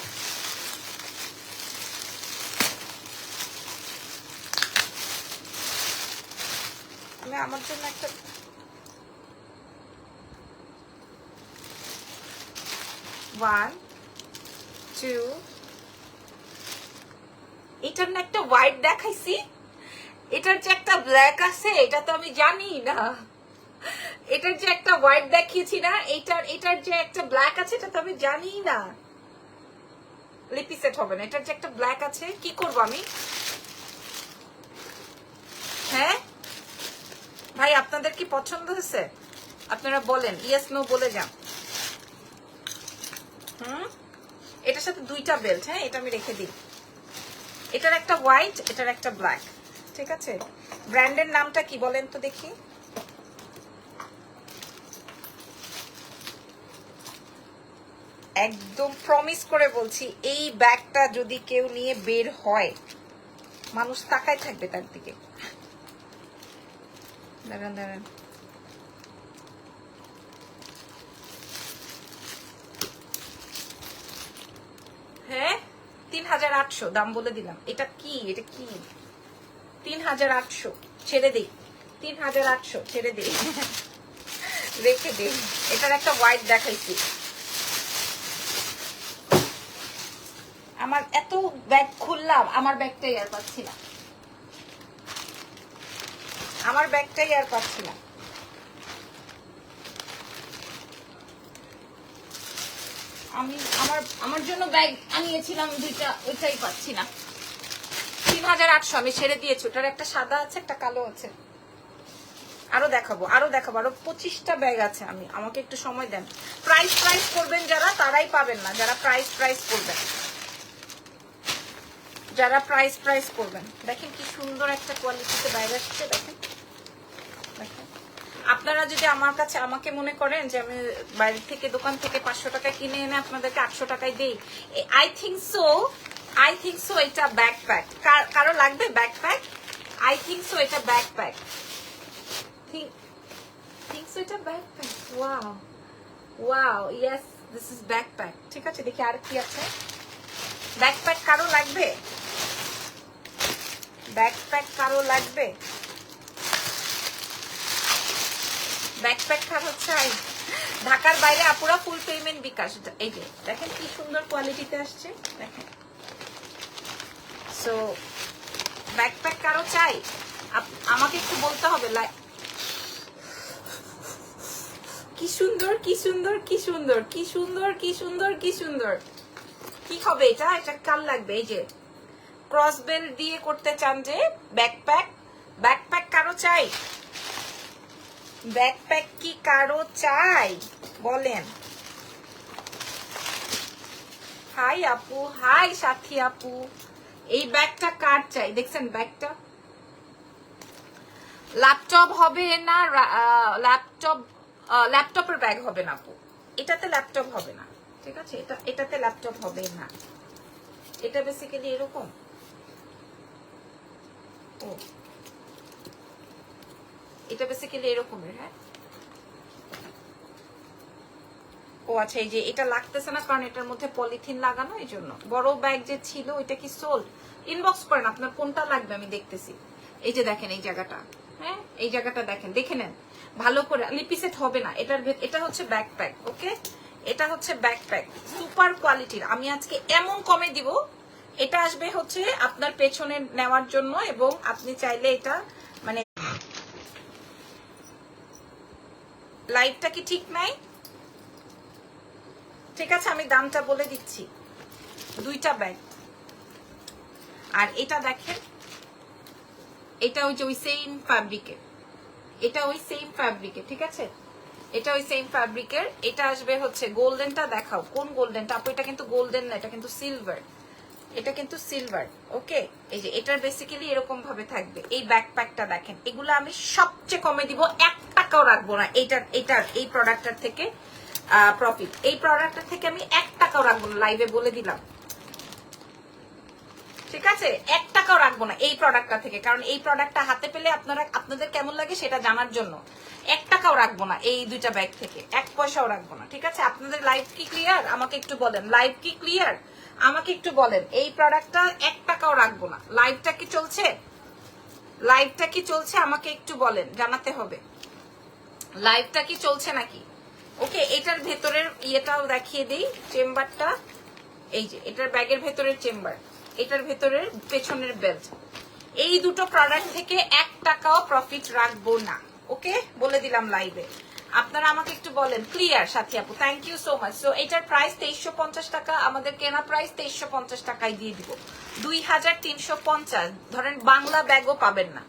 আমি আমার জন্য একটা, ওয়ান টু, এটার না একটা হোয়াইট দেখাইছি, এটার যে একটা ব্ল্যাক আছে এটা তো আমি জানি না। এটার যে একটা হোয়াইট দেখিয়েছি না, এটার যে একটা ব্ল্যাক আছে এটা তো আমি জানি না। লিপি সেট হবে না, এটার যে একটা ব্ল্যাক আছে, কি করব আমি? হ্যাঁ ভাই আপনাদের কি পছন্দ হয়েছে? আপনারা বলেন, ইয়েস নো বলে যান। এটার সাথে দুইটা বেল্ট, হ্যাঁ এটা আমি রেখে দিই। এটার একটা হোয়াইট, এটার একটা ব্ল্যাক, ঠিক আছে। ব্র্যান্ডের নামটা কি বলেন তো দেখি? একদম প্রমিস করে বলছি, এই ব্যাগটা যদি কেউ নিয়ে বের হয় মানুষ তাকায় থাকবে তার দিকে। দাঁড়ান দাঁড়ান, হ্যাঁ 3800 দাম বলে দিলাম। এটা কি, এটা কি 3800 ছেড়ে দিই, 3800 ছেড়ে দিই, রেখে দিই। এটার একটা হোয়াইট দেখাইছি। আমার এত ব্যাগ খুললাম, আমার ব্যাগটাই আর পাচ্ছি না, আমার ব্যাগটাই আর পাচ্ছি না। আমি আমার জন্য ব্যাগ আনিয়েছিলাম দুইটা, ওইটাই পাচ্ছি না। 3800 আমি ছেড়ে দিয়েছি। ওটার একটা সাদা আছে, একটা কালো আছে। আরো দেখাবো, আরো দেখাবো, আরো 25টা ব্যাগ আছে। আমাকে একটু সময় দেন। প্রাইস করবেন যারা, তারাই পাবেন না। যারা প্রাইস করবেন, যারা প্রাইস করবেন। দেখেন কি সুন্দর একটা কোয়ালিটিতে ব্যাগ আসছে, দেখেন দেখেন। আপনারা যদি আমার কাছে আমাকে মনে করেন যে আমি বাইরে থেকে দোকান থেকে 500 টাকা কিনে এনে আপনাদেরকে 800 টাকায় দেই, আই থিঙ্ক সো এটা ব্যাকপ্যাক। কারো লাগবে ব্যাকপ্যাক? আই থিঙ্ক সো এটা ব্যাকপ্যাক, থিঙ্ক সো এটা backpack. Wow yes, this is backpack. ঠিক আছে, দেখি আর কি আছে। ব্যাকপ্যাক কারো লাগবে? ব্যাকপ্যাক কারো লাগবে? ব্যাকপ্যাক কারো চাই? ঢাকার বাইরে আপুরা ফুল পেমেন্ট বিকাশ। এই যে দেখেন কি সুন্দর কোয়ালিটিতে আসছে, দেখেন। সো ব্যাকপ্যাক কারো চাই? আমাকে একটু বলতে হবে। কি সুন্দর, কি সুন্দর, কি সুন্দর, কি সুন্দর, কি সুন্দর, কি সুন্দর। কি হবে এটা? এটা কার লাগবে? এই যে ক্রস বেল্ট দিয়ে করতে চান যে ব্যাকপ্যাক, ব্যাকপ্যাক কারো চাই? ব্যাকপ্যাক কি কারো চাই বলেন? হাই আপু, হাই সাথী আপু। এই ব্যাগটা কার চাই? দেখছেন ব্যাগটা? ল্যাপটপ হবে না, ল্যাপটপের ব্যাগ হবে না আপু। এটাতে ল্যাপটপ হবে না, ঠিক আছে। এটাতে ল্যাপটপ হবে না। এটা বেসিক্যালি এরকম। ও এটা বেসিক্যালি এরকমের, হ্যাঁ। ও আচ্ছা, এই যে এটা লাগতেছে না কারণ এটার মধ্যে পলিথিন লাগানো, এই জন্য। বড় ব্যাগ যে ছিল ওইটা কি সোল্ড? ইনবক্স করেন আপনার কোনটা লাগবে, আমি দেখতেছি। এই যে দেখেন এই জায়গাটা, হ্যাঁ এই জায়গাটা দেখেন, দেখে নেন ভালো করে। লিপিসেট হবে না এটার। এটা হচ্ছে ব্যাকপ্যাক, ওকে। এটা হচ্ছে ব্যাকপ্যাক, সুপার কোয়ালিটির। আমি আজকে এমন কমে দিব, এটা আসবে হচ্ছে আপনার পেছনে নেওয়ার জন্য, এবং আপনি চাইলে এটা মানে। লাইভটা কি ঠিক নাই? ঠিক আছে, আমি দামটা বলে দিচ্ছি। দুইটা ব্যাগ। আর এটা দেখেন, এটা ওই যে ওই সেম ফ্যাব্রিকের, এটা ওই সেম ফ্যাব্রিকের, ঠিক আছে। এটা ওই সেম ফ্যাব্রিকের। এটা আসবে হচ্ছে গোল্ডেনটা। দেখাও কোন গোল্ডেনটা আপু? এটা কিন্তু গোল্ডেন না, এটা কিন্তু সিলভার। এটা কিন্তু সিলভার, ওকে। এই যে এটার বেসিক্যালি এরকম ভাবে থাকবে। এই ব্যাকপ্যাকটা দেখেন, এগুলো আমি সবচেয়ে কমে দিব, 1 টাকাও রাখবো না। এটার এই প্রোডাক্টটার থেকে প্রফিট, এই প্রোডাক্টটার থেকে আমি 1 টাকাও রাখবো না, লাইভে বলে দিলাম, ঠিক আছে। 1 টাকাও রাখবো না এই প্রোডাক্টটা থেকে, কারণ এই প্রোডাক্টটা হাতে পেলে আপনাদের কেমন লাগে সেটা জানার জন্য। 1 টাকাও রাখবো না এই দুইটা ব্যাগ থেকে, 1 পয়সাও রাখবো না, ঠিক আছে। আপনাদের লাইভ কি ক্লিয়ার? আমাকে একটু বলেন, লাইভ কি ক্লিয়ার? আমাকে একটু বলেন। এই প্রোডাক্টটা 1 টাকাও রাখবো না। লাইভটা কি চলছে? লাইভটা কি চলছে? আমাকে একটু বলেন, জানাতে হবে লাইভটা কি চলছে নাকি। ওকে, এটার ভেতরের ইয়েটাও দেখিয়ে দিই, চেম্বারটা। এই যে এটার ব্যাগের ভেতরের চেম্বার, এটার ভেতরের পেছনের বেল্ট। এই দুটো প্রোডাক্ট থেকে 1 টাকাও প্রফিট রাখবো না, ওকে। বলে দিলাম লাইভে। আপনারা আমাকে একটু বলেন, ক্লিয়ার সাথী আপু? Thank you so much. So এটার প্রাইস 2350 টাকা, আমাদের কেনা প্রাইস 2350 টাকায় দিয়ে দিব। 2350। ধরেন বাংলা ব্যাগও পাবেন না,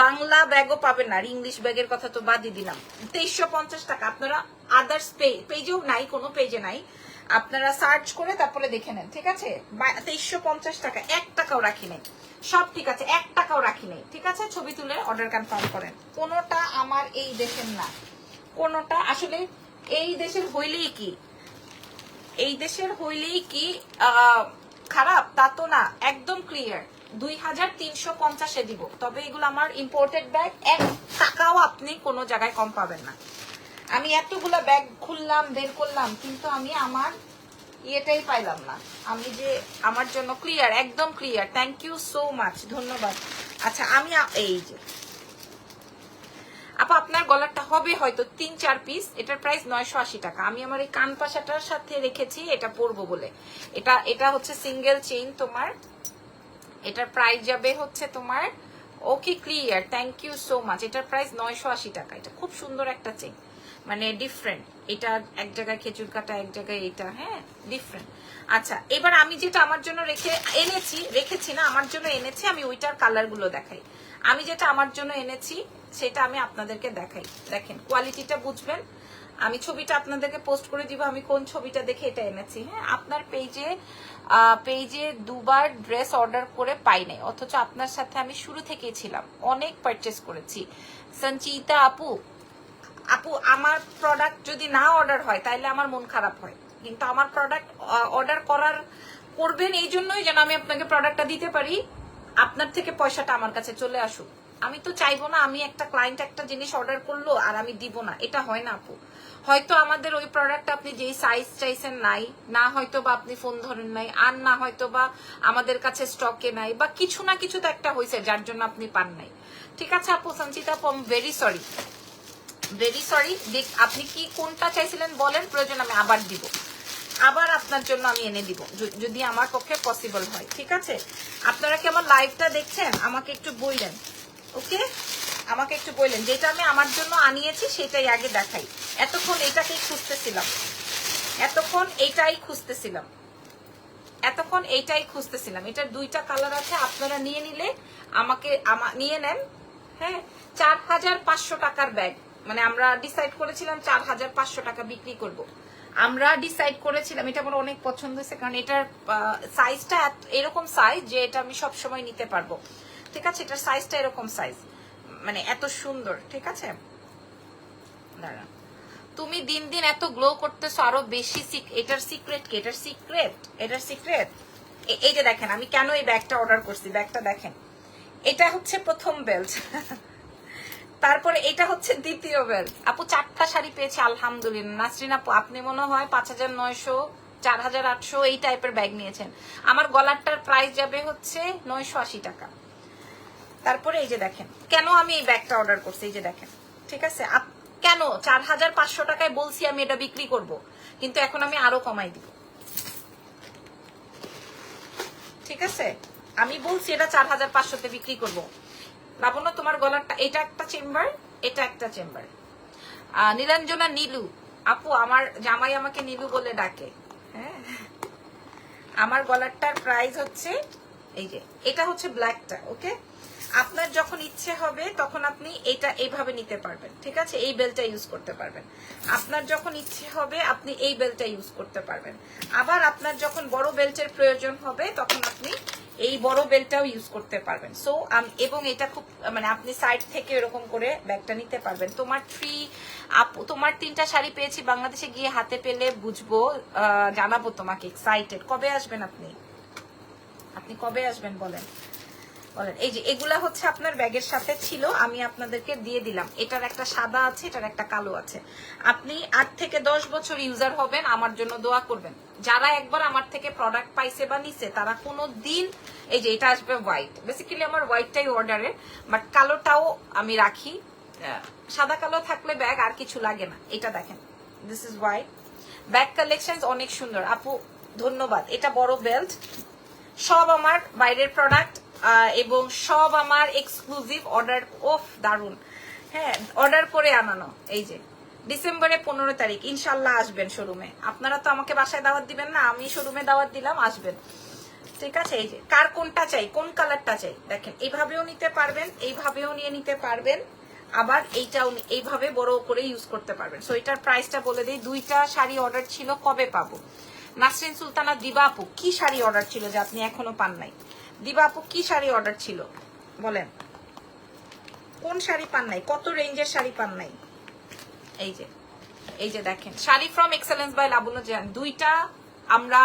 বাংলা ব্যাগও পাবেন না, আর ইংলিশ ব্যাগের কথা তো বাদই দিলাম। 2350 টাকা। আপনারা আদার্স পেজেও নাই, কোনো পেজে নাই, আপনারা সার্চ করে তারপরে দেখে নেন, ঠিক আছে? 2350 টাকা, 1 টাকাও রাখি নাই, সব ঠিক আছে, 1 টাকাও রাখি নাই, ঠিক আছে? ছবি তুলে অর্ডার কনফার্ম করেন। কোনোটা আমার এই দেশের না, কোনোটা আসলে এই দেশের হইলেই কি, এই দেশের হইলেই কি খারাপ তা তো না, একদম ক্লিয়ার। 2350-এ দিব, তবে এগুলো আমার ইম্পোর্টেড ব্যাগ, 1 টাকাও আপনি কোনো জায়গায় কম পাবেন না। আমি এতগুলা ব্যাগ খুললাম, বের করলাম, কিন্তু আমি আমার ইয়েটাই পাইলাম না। আমি যে আমার জন্য ক্লিয়ার, একদম clear. Thank you so much, ধন্যবাদ। আচ্ছা আমি এই যে আপা আপনার গলারটা হবে হয়তো 3-4 পিস, এটার প্রাইস 980 টাকা। আমি আমার এই কান পাশাটার সাথে রেখেছি এটা পরবো বলে। এটা হচ্ছে সিঙ্গেল চেইন তোমার, এটার প্রাইস যাবে হচ্ছে তোমার, okay clear, thank you so much. এটার প্রাইস 980 টাকা। এটা খুব সুন্দর একটা চেইন, মানে ডিফারেন্ট। এটা এক জায়গায় খেজুর কাটা, এক জায়গায় এটা, হ্যাঁ ডিফারেন্ট। আচ্ছা এবার আমি যেটা আমার জন্য রেখেছি না, আমার জন্য এনেছি, আমি ওইটার কালার গুলো দেখাই। আমি যেটা আমার জন্য এনেছি সেটা আমি আপনাদেরকে দেখাই, দেখেন কোয়ালিটিটা বুঝবেন। আমি ছবিটা আপনাদেরকে পোস্ট করে দিব, আমি কোন ছবিটা দেখে এটা এনেছি। হ্যাঁ, আপনার পেজে দুবার ড্রেস অর্ডার করে পাই নাই, অথচ আপনার সাথে আমি শুরু থেকেই ছিলাম, অনেক পারচেস করেছি। সঞ্চিতা আপু, আমার প্রোডাক্ট যদি না অর্ডার হয় তাহলে আমার মন খারাপ হয়, কিন্তু আমার প্রোডাক্ট অর্ডার করবেন এই জন্যই যেন আমি আপনাকে প্রোডাক্টটা দিতে পারি, আপনার থেকে পয়সাটা আমার কাছে চলে আসুক। আমি তো চাইবো না আমি একটা ক্লায়েন্ট একটা জিনিস অর্ডার করলো আর আমি দিব না, এটা হয় না আপু। হয়তো আমাদের ওই প্রোডাক্ট আপনি যেই সাইজ চাইছেন নাই, না হয়তো বা আপনি ফোন ধরেন নাই, আর না হয়তো বা আমাদের কাছে স্টকে নাই, বা কিছু না কিছু তো একটা হয়েছে যার জন্য আপনি পান নাই। ঠিক আছে আপু, সঞ্চিতা আপু, ভেরি সরি, ভেরি সরি। আপনি কি কোনটা চাইছিলেন বলেন, প্রয়োজন আমি আবার দিব, আবার আপনার জন্য আমি এনে দিব যদি আমার পক্ষে পসিবল হয়। ঠিক আছে, আপনারা কি আমার লাইভটা দেখছেন? আমাকে একটু বললেন, ওকে, আমাকে একটু বললেন। যেটা আমি আমার জন্য আনিয়েছি সেটাই আগে দেখাই। এতক্ষণ এটাকেই খুঁজতেছিলাম, এতক্ষণ এইটাই খুঁজতেছিলাম। এটার 2টা কালার আছে, আপনারা নিয়ে নিলে নিয়ে নেন। হ্যাঁ, 4500 টাকার ব্যাগ, মানে আমরা ডিসাইড করেছিলাম 4500 টাকা বিক্রি করব। আমরা ডিসাইড করেছিলাম, এটা আমার অনেক পছন্দ হয়েছে, কারণ এটার সাইজটা এরকম সাইজ যে এটা আমি সব সময় নিতে পারবো। ঠিক আছে, এটার সাইজটা এরকম সাইজ, মানে এত সুন্দর। ঠিক আছে, দাঁড়া, তুমি দিন দিন এত গ্লো করতেছো আরো বেশি। এটার সিক্রেট কি? এটার সিক্রেট এই যে দেখেন আমি কেন এই ব্যাগটা অর্ডার করছি। ব্যাগটা দেখেন, এটা হচ্ছে প্রথম বেল্ট, তারপরে এটা হচ্ছে দ্বিতীয় বেল্ট। আপু 4টা শাড়ি পেয়েছি আলহামদুলিল্লাহ। নাসরিন আপু আপনি মনে হয় 5900, 4800 এই টাইপের ব্যাগ নিয়েছেন। আমার গলারটার প্রাইস যাবে হচ্ছে 980 টাকা। তারপরে এই যে দেখেন কেন আমি এই ব্যাগটা অর্ডার করছি, এই যে দেখেন। ঠিক আছে, কেন 4500 টাকায় বলছি আমি এটা বিক্রি করব, কিন্তু এখন আমি আরো কমাই দিব। ঠিক আছে, আমি বলছি এটা 4500-তে বিক্রি করব। লাবণ্য তোমার গলারটা, এটা একটা চেম্বার, এটা একটা চেম্বার। নীলাঞ্জনা নীলু আপু, আমার জামাই আমাকে নীলু বলে ডাকে। হ্যাঁ, আমার গলারটার প্রাইস হচ্ছে এই যে, এটা হচ্ছে ব্ল্যাকটা। ওকে, আপনার যখন ইচ্ছে হবে তখন আপনি এটা এইভাবে নিতে পারবেন। ঠিক আছে, এই বেলটা ইউজ করতে পারবেন। আপনার যখন ইচ্ছে হবে আপনি এই বেলটা ইউজ করতে পারবেন। আবার আপনার যখন বড় বেল্টের প্রয়োজন হবে তখন আপনি এই বড় বেলটাও ইউজ করতে পারবেন। সো এবং এটা খুব, মানে আপনি সাইড থেকে এরকম করে ব্যাগটা নিতে পারবেন। তোমার 3টা শাড়ি পেয়েছি, বাংলাদেশে গিয়ে হাতে পেলে বুঝবো, জানাবো তোমাকে। এক্সাইটেড। কবে আসবেন আপনি কবে আসবেন বলেন? এই যে এগুলা হচ্ছে আপনার ব্যাগের সাথে ছিল, আমি আপনাদেরকে দিয়ে দিলাম। এটার একটা সাদা আছে, এটার একটা কালো আছে। আপনি 8 থেকে 10 বছর ইউজার হবেন, আমার জন্য দোয়া করবেন। যারা একবার আমার থেকে প্রোডাক্ট পাইছে বা নিছে তারা কোনো দিন, এই যে এটা আসবে হোয়াইট, বেসিক্যালি আমার হোয়াইটটাই অর্ডারের, বাট কালোটাও আমি রাখি। সাদা কালো থাকলে ব্যাগ আর কিছু লাগে না। এটা দেখেন, this is white bag collection, অনেক সুন্দর আপু, ধন্যবাদ। এটা বড় বেল্ট, সব আমার বাইরের প্রোডাক্ট এবং সব আমার এক্সক্লুসিভ অর্ডার। ওফ দারুন, হ্যাঁ, অর্ডার করে আনানো। এই যে ডিসেম্বরে 15 তারিখ ইনশাল্লাহ আসবেন শোরুমে। আপনারা তো আমাকে বাসায় দাওয়াত দিবেন না, আমি শোরুমে দাওয়াত দিলাম, আসবেন। ঠিক আছে, এই যে কার কোনটা চাই, কোন কালারটা চাই দেখেন, এইভাবেও নিতে পারবেন, এইভাবেও নিয়ে নিতে পারবেন, আবার এইটাও এইভাবে বড় করে ইউজ করতে পারবেন। সো এটার প্রাইসটা বলে দিই। 2টা শাড়ি অর্ডার ছিল, কবে পাবো? নাসরিন সুলতানা, দিবা আপু কি শাড়ি অর্ডার ছিল যে আপনি এখনো পান নাই? দিবা আপু কি শাড়ি অর্ডার ছিল বলেন, কোন শাড়ি পান নাই, কত রেঞ্জের শাড়ি পান নাই? এই যে দেখেন, শাড়ি ফ্রম এক্সেলেন্স বাই লাবণ্য জান, 2টা আমরা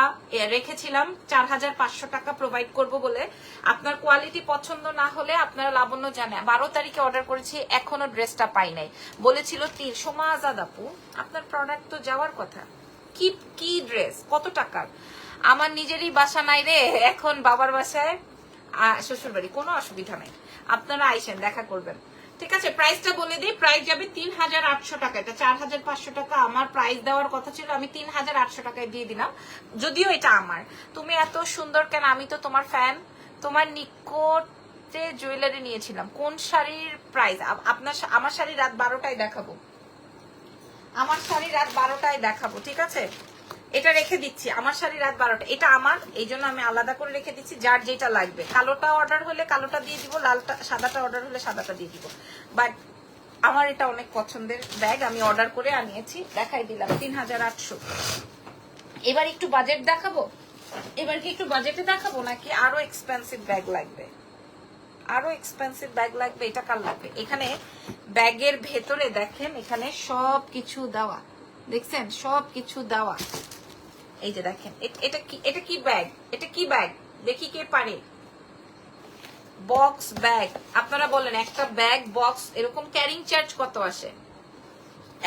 রেখেছিলাম 4500 টাকা প্রোভাইড করব বলে। আপনার কোয়ালিটি পছন্দ না হলে আপনারা লাবণ্য জানে 12 তারিখে অর্ডার করেছি, এখনো ড্রেসটা পাই নাই, বলেছিল সোমা আজাদ আপু আপনার প্রোডাক্ট তো যাওয়ার কথা। কি কি ড্রেস, কত টাকার? আমার নিজেরই বাসা নাই রে এখন, বাবার বাসায় শ্বশুর বাড়ি, কোনো অসুবিধা নাই, আপনারা আইসেন দেখা করবেন। ঠিক আছে, প্রাইসটা বলে দিই, প্রাইস যাবে 3800 টাকা। এটা 4500 টাকা আমার প্রাইস দেওয়ার কথা ছিল, আমি 3800 টাকায় দিয়ে দিলাম, যদিও এটা আমার। তুমি এত সুন্দর কেন, আমি তো তোমার ফ্যান, তোমার নিকটে জুয়েলারি নিয়েছিলাম। কোন শাড়ির প্রাইস? আপনার আমার শাড়ি রাত 12টায় দেখাবো, আমার শাড়ি রাত 12টায় দেখাবো, ঠিক আছে? এটা রেখে দিচ্ছি, আমার শাড়ি রাত 12টা, এটা আমার, এই জন্য আমি আলাদা করে রেখে দিচ্ছি, যার যেটা লাগবে। কালোটা অর্ডার হলে কালোটা দিয়ে দিব, লালটা সাদাটা অর্ডার হলে সাদাটা দিয়ে দিব। বাট আমার এটা অনেক পছন্দের ব্যাগ, আমি অর্ডার করে আনিয়েছি, দেখাই দিলাম 3800। এবার একটু বাজেট দেখাবো, এবার কি একটু বাজেটে দেখাবো নাকি আরো এক্সপেন্সিভ ব্যাগ লাগবে? আরো এক্সপেন্সিভ ব্যাগ লাগবে, এটা কার লাগবে? এখানে ব্যাগের ভেতরে দেখেন, এখানে সব কিছু দেওয়া, দেখছেন সব কিছু দেওয়া। এই যে দেখেন, এটা কি ব্যাগ, এটা কি ব্যাগ দেখি কে পারে? Box bag. আপনারা বলেন একটা ব্যাগ বক্স এরকম ক্যারিং চার্জ কত আসে?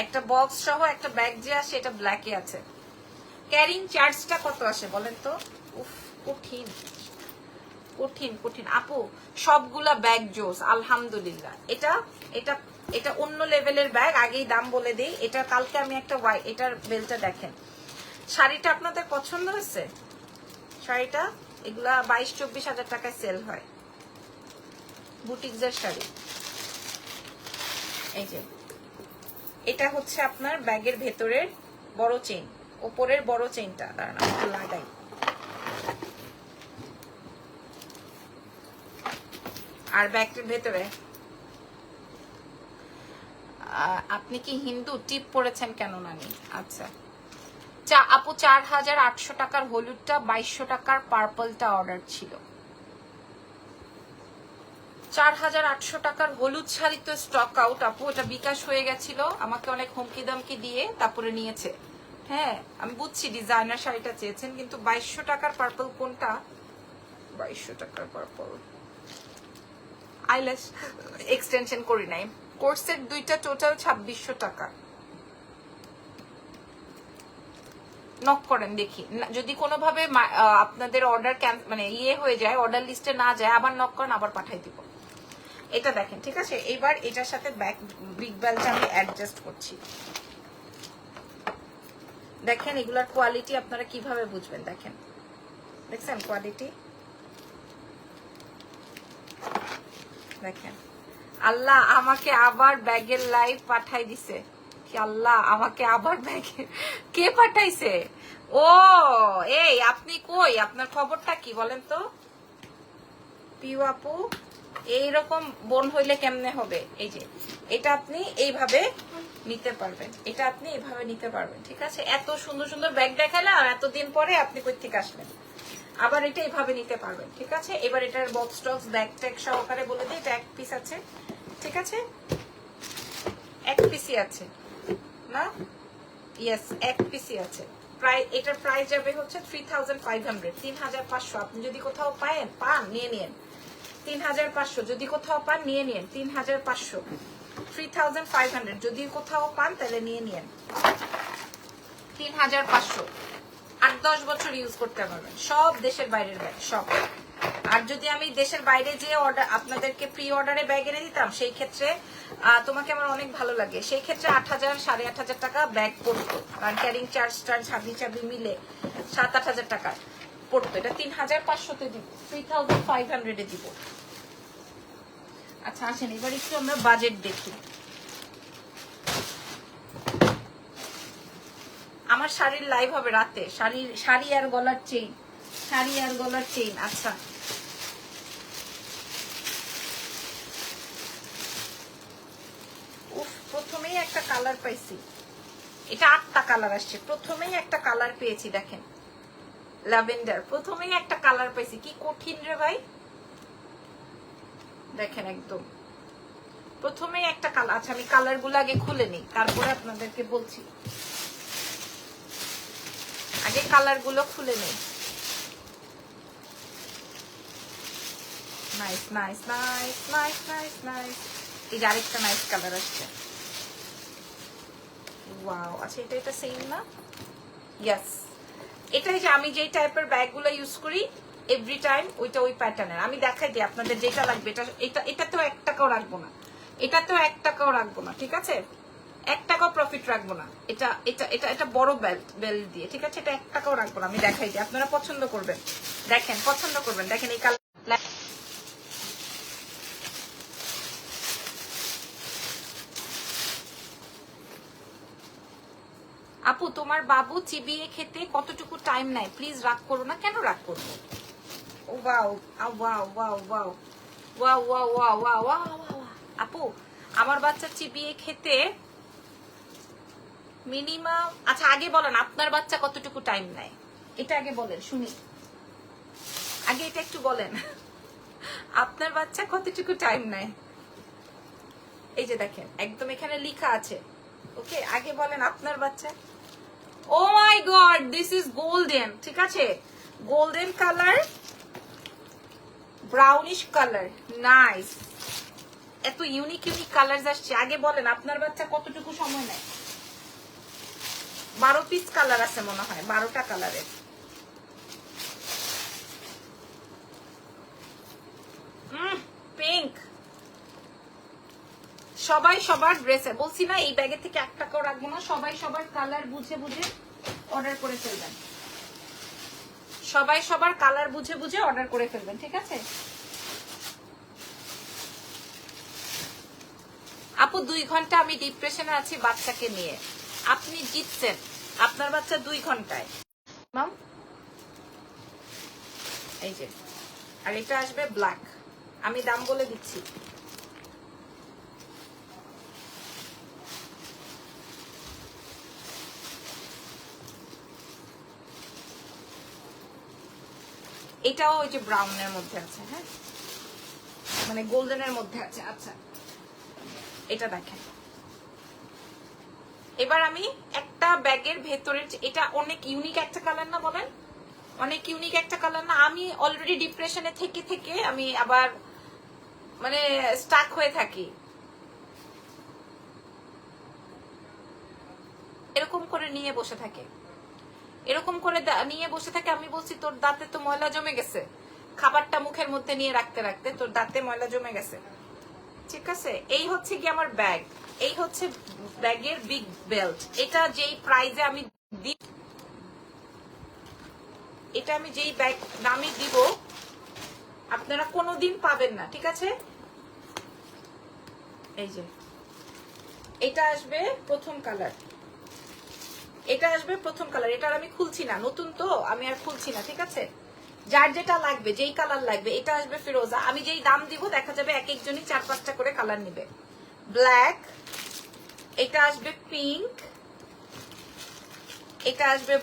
একটা বক্স সহ একটা ব্যাগ যে আসে, এটা ব্ল্যাকে আছে, ক্যারিং চার্জটা কত আসে বলেন তো? উফ, কঠিন কঠিন কঠিন আপু, সবগুলা ব্যাগ জোস আলহামদুলিল্লাহ। এটা এটা এটা অন্য লেভেলের ব্যাগ, আগেই দাম বলে দিই। এটা কালকে আমি একটা এটার বেলটা দেখেন, শাড়িটা আপনাদের পছন্দ হয়েছে? শাড়িটা এগুলা 22-24 হাজার টাকায় সেল হয়, বুটিক্সের শাড়ি। এই যে এটা হচ্ছে আপনার ব্যাগের ভেতরের বড় চেইন, উপরের বড় চেইনটা দাঁড়ান একটু লাগাই। আর ব্যাগের ভেতরে আপনি কি হিন্দু? টিপ পড়েছেন কেন নানি? আচ্ছা আপু 4800 টাকার হলুদটা, 2200 টাকার পার্পলটা অর্ডার ছিল। 4800 টাকার হলুদ শাড়ি তো স্টক আউট আপু, এটা বিকাশ হয়ে গেছিল, আমাকে অনেক হুমকি দামকি দিয়ে তারপরে নিয়েছে। হ্যাঁ আমি বুঝছি ডিজাইনার শাড়িটা চেয়েছেন, কিন্তু 2200 টাকার পার্পল কোনটা? 2200 টাকার পার্পল আইল্যাশ এক্সটেনশন করি নাই, কোর্সের 2টা টোটাল 2600 টাকা। নক করেন দেখি, যদি কোনোভাবে আপনাদের অর্ডার মানে ইয়ে হয়ে যায়, অর্ডার লিস্টে না যায়, আবার নক করেন, আবার পাঠাই দিব। এটা দেখেন, ঠিক আছে? এবার এটার সাথে বিগ বেলটা আমি অ্যাডজাস্ট করছি। দেখেন এগুলার কোয়ালিটি আপনারা কিভাবে বুঝবেন, দেখেন দেখছেন কোয়ালিটি, দেখেন। আল্লাহ আমাকে আবার ব্যাগের লাইভ পাঠাই দিছে, কি আল্লাহ আমাকে আবার ব্যাগের, কে পাঠাইছে? ও এই আপনি কই, আপনার খবরটা কি বলেন তো? পিউ আপু এইরকম বোন হইলে কেমনে হবে? এই যে এটা আপনি এইভাবে নিতে পারবেন, এটা আপনি এইভাবে নিতে পারবেন, ঠিক আছে? এত সুন্দর সুন্দর ব্যাগ দেখালে আর এতদিন পরে আপনি কই থেকে আসবেন, আবার এটা এইভাবে নিতে পারবেন, ঠিক আছে? এবার এটার বক্স টক্স ব্যাগ ট্যাগ সহকারে বলে দিই, এটা এক পিস আছে, ঠিক আছে? এক পিসই আছে না? ইয়েস এক পিসই আছে। এটার প্রাইস যাবে হচ্ছে 3500, 3500। আপনি যদি কোথাও পান নিয়ে নিন, 3500 যদি কোথাও পান নিয়ে নিন, 3500, 3500 যদি কোথাও পান তাহলে নিয়ে নিন, 3500। 8-10 বছর ইউজ করতে পারবেন, সব দেশের বাইরের ব্যাগ সব। আর যদি আমি দেশের বাইরে যে অর্ডার আপনাদেরকে প্রি অর্ডারে ব্যাগ এনে দিতাম, সেই ক্ষেত্রে তোমাকে আমার অনেক ভালো লাগে, সেই ক্ষেত্রে 8000 8500 টাকা ব্যাগ পড়তো, কারণ ক্যারিং চার্জ হাবি চাবি মিলে 7-8 হাজার টাকা পড়তো। এটা 3500-তে দিব, 3500-এ দিব। আচ্ছা আসেন এবার একটু আমরা বাজেট দেখি। আমার শাড়ির লাইভ হবে রাতে, শাড়ি আর গলার চেইন শাড়ি আর গলার চেইন। আচ্ছা উফ, প্রথমেই একটা কালার পাইছি, এটা 8টা কালার আসছে, প্রথমেই একটা কালার পেয়েছি, দেখেন ল্যাভেন্ডার, প্রথমেই একটা কালার পাইছি, কি কঠিন রে ভাই, দেখেন একদম প্রথমেই একটা কালার। আচ্ছা আমি কালার গুলো আগে খুলে নিই, তারপরে আপনাদেরকে বলছি, আগে কালার গুলো খুলে নিই। Nice nice nice nice nice nice, এই যে আরেকটা নাইস কালার আসছে, ওয়াও। আচ্ছা এটা সেম না? ইয়েস, এটাই যে আমি যেই টাইপের ব্যাগ গুলো ইউজ করি এভরি টাইম, ওইটা ওই প্যাটার্নের। আমি দেখাই দিই আপনাদের যেটা লাগবে। এটা তো 1 টাকাও রাখবো না, এটা তো 1 টাকাও রাখবো না, ঠিক আছে? 1 টাকাও প্রফিট রাখবো না। এটা এটা এটা এটা বড় বেল্ট দিয়ে, ঠিক আছে? এটা 1 টাকাও রাখবো না। আমি দেখাই দিই, আপনারা পছন্দ করবেন, দেখেন পছন্দ করবেন। দেখেন এই কালার, আপু তোমার বাবু চিবিয়ে খেতে কতটুকু টাইম নেয়? প্লিজ রাগ করো না। কেন রাগ করবো? Wow wow wow wow wow wow wow wow wow. আপু আমার বাচ্চা চিবিয়ে খেতে মিনিমাম, আচ্ছা আগে বলেন আপনার বাচ্চা কতটুকু টাইম নেয়, এটা আগে বলেন শুনি, আগে এটা একটু বলেন আপনার বাচ্চা কতটুকু টাইম নেয়। এই যে দেখেন একদম এখানে লেখা আছে, ওকে? আগে বলেন আপনার বাচ্চা। ও my god, this is golden, ঠিক আছে? Golden colour, brownish colour, nice. এত ইউনিক ইউনিক কালার আসছে। আগে বলেন আপনার বাচ্চা কতটুকু সময় নেয়? 12 পিস কালার আছে মনে হয়, 12টা কালারের। পিঙ্ক। সবাই সবার ড্রেসে, বলছি না এই ব্যাগে থেকে 1 টাকাও রাখবো না। সবাই সবার কালার বুঝে বুঝে অর্ডার করে ফেলবেন, সবাই সবার কালার বুঝে বুঝে অর্ডার করে ফেলবেন, ঠিক আছে? আপু 2 ঘন্টা আমি ডিপ্রেশনে আছি বাচ্চাকে নিয়ে। আপনি জিতছেন, আপনার বাচ্চা 2 ঘন্টায়। মাম এই যে, আর এটা আসবে ব্ল্যাক, আমি দাম বলে দিচ্ছি। এটাও ওই যে ব্রাউনের মধ্যে আছে, হ্যাঁ মানে গোল্ডেনের মধ্যে আছে। আচ্ছা এটা দেখেন, এবার আমি একটা ব্যাগের ভেতরের, এটা অনেক ইউনিক একটা কালার না বলেন? অনেক ইউনিক একটা কালার না? আমি অলরেডি ডিপ্রেশনে থেকে থেকে আমি আবার মানে স্টাক হয়ে থাকি, এরকম করে নিয়ে বসে থাকে, এরকম করে নিয়ে বসে থাকে। আমি বলছি তোর দাঁতে তো ময়লা জমে গেছে, খাবারটা মুখের মধ্যে নিয়ে রাখতে রাখতে তোর দাঁতে ময়লা জমে গেছে, ঠিক আছে? এই হচ্ছে কি আমার ব্যাগ, এই হচ্ছে ব্যাগের বিগ বেল্ট। এটা যেই প্রাইজে আমি এটা আমি যেই ব্যাগ দামি দিব আপনারা কোনোদিন পাবেন না, ঠিক আছে? এই যে এটা আসবে প্রথম কালার, এটা আসবে প্রথম কালার। এটা আমি খুলছি না, নতুন তো আমি আর খুলছি না, ঠিক আছে? যার যেটা লাগবে, যেই কালার লাগবে, এটা আসবে ফিরোজা। আমি যেই দাম দিব দেখা যাবে এক একজনই 4-5টা করে কালার নিবে। ব্ল্যাক, এটা আসবে পিঙ্ক, এটা আসবে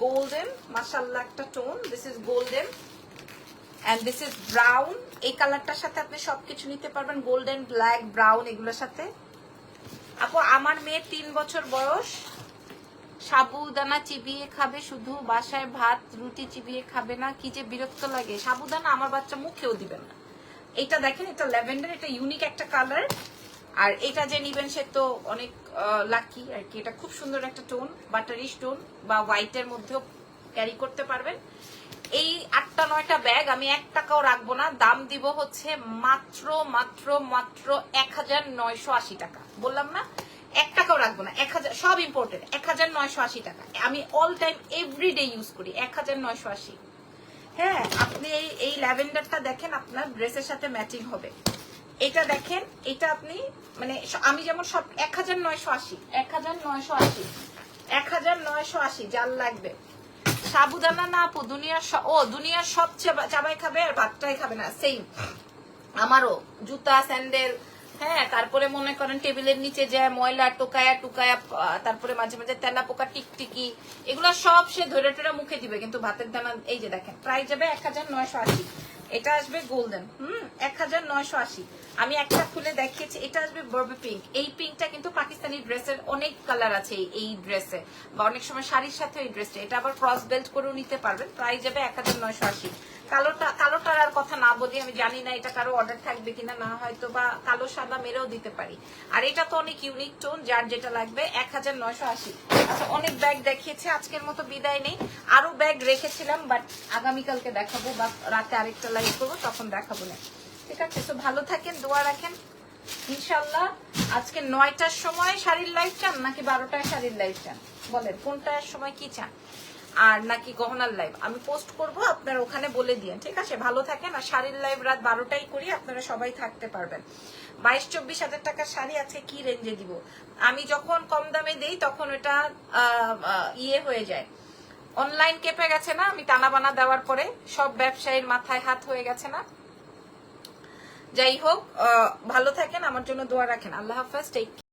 গোল্ডেন, মাশাআল্লাহ একটা tone, this is golden and this is brown. এই কালারটার সাথে আপনি সবকিছু নিতে পারবেন, গোল্ডেন, ব্ল্যাক, ব্রাউন এগুলোর সাথে। আপু আমার মেয়ে 3 বছর বয়স, সাবুদানা চিবিয়ে খাবে শুধু, বাসায় ভাত রুটি চিবিয়ে খাবে না, কি যে বিরক্ত লাগে। সাবুদানা আমার বাচ্চা মুখেও দিবেন না। এটা দেখেন, এটা ল্যাভেন্ডার, এটা ইউনিক একটা কালার। আর এটা যে নিবেন সে তো অনেক লাকি আর কি। এটা খুব সুন্দর একটা টোন, বাটারি স্টোন বা হোয়াইটের মধ্যেও ক্যারি করতে পারবেন। এই 8টা-9টা ব্যাগ আমি 1 টাকাও রাখবো না, দাম দিব হচ্ছে মাত্র মাত্র মাত্র 1980 টাকা। বললাম না 1 টাকাও রাখবো না, 1000, সব ইম্পোর্টেড, 1980 টাকা। আমি অল টাইম এভরিডে ইউজ করি, 1980। হ্যাঁ আপনি এই ল্যাভেন্ডারটা দেখেন, আপনার ড্রেসের সাথে ম্যাচিং হবে। এটা দেখেন, এটা আপনি মানে আমি যেমন সব 1980 1980 1980 যার লাগবে সাবুদানা না আপু, দুনিয়ার সব চাবাই খাবে আর ভাতটাই খাবে না, সেম আমারও। জুতা, স্যান্ডেল, হ্যাঁ, তারপরে মনে করেন টেবিলের নিচে যায় ময়লা টোকায়া টুকায়া, তারপরে মাঝে মাঝে তেলা পোকা, টিকটিকি, এগুলো সব সে ধরে টরে মুখে দিবে, কিন্তু ভাতের দানা এই যে দেখেন প্রাইস যাবে 1980। এটা আসবে গোল্ডেন, 1980। আমি একটা খুলে দেখিয়েছি, এটা আসবে বরবি পিঙ্ক। এই পিঙ্কটা কিন্তু পাকিস্তানি ড্রেসের অনেক কালার আছে এই ড্রেসে, বা অনেক সময় শাড়ির সাথে এই ড্রেসটা, এটা আবার ক্রস বেল্ট করেও নিতে পারবেন। প্রাইস যাবে 1980। কালোটার আর কথা না বলি, আমি জানি না এটা কারো অর্ডার থাকবে কিনা, না হয়তো বা কালো সাদা মেরেও দিতে পারি। আর এটা তো অনেক ইউনিক টোন, যার যেটা লাগবে 1980। আচ্ছা, অনেক ব্যাগ দেখিয়েছি, আজকের মতো বিদায় নেই। আরো ব্যাগ রেখেছিলাম, বাট আগামীকালকে দেখাবো বা রাতে আরেকটা লাইভ করবো, তখন দেখাবো না। ঠিক আছে, তো ভালো থাকেন, দোয়া রাখেন ইনশাল্লাহ। আজকে 9টার সময় শাড়ির লাইভ চান নাকি 12টায় শাড়ির লাইভ চান বলেন, কোনটার সময় কি চান? আর নাকি গহনার লাইভ আমি পোস্ট করব, আপনারা ওখানে বলে দিন। ঠিক আছে, ভালো থাকেন। আর শাড়ির লাইভ রাত 12টায় করি, আপনারা সবাই থাকতে পারবেন। 22-24 হাজার টাকার শাড়ি আজকে কি রেঞ্জে দিব? আমি যখন কম দামে দেই তখন ওটা ইয়ে হয়ে যায়, অনলাইন কেঁপে গেছে না, আমি টানা বানা দেওয়ার পরে সব ব্যবসায়ীর মাথায় হাত হয়ে গেছে না। যাই হোক, ভালো থাকেন, আমার জন্য দোয়া রাখেন। আল্লাহ হাফেজ, টেক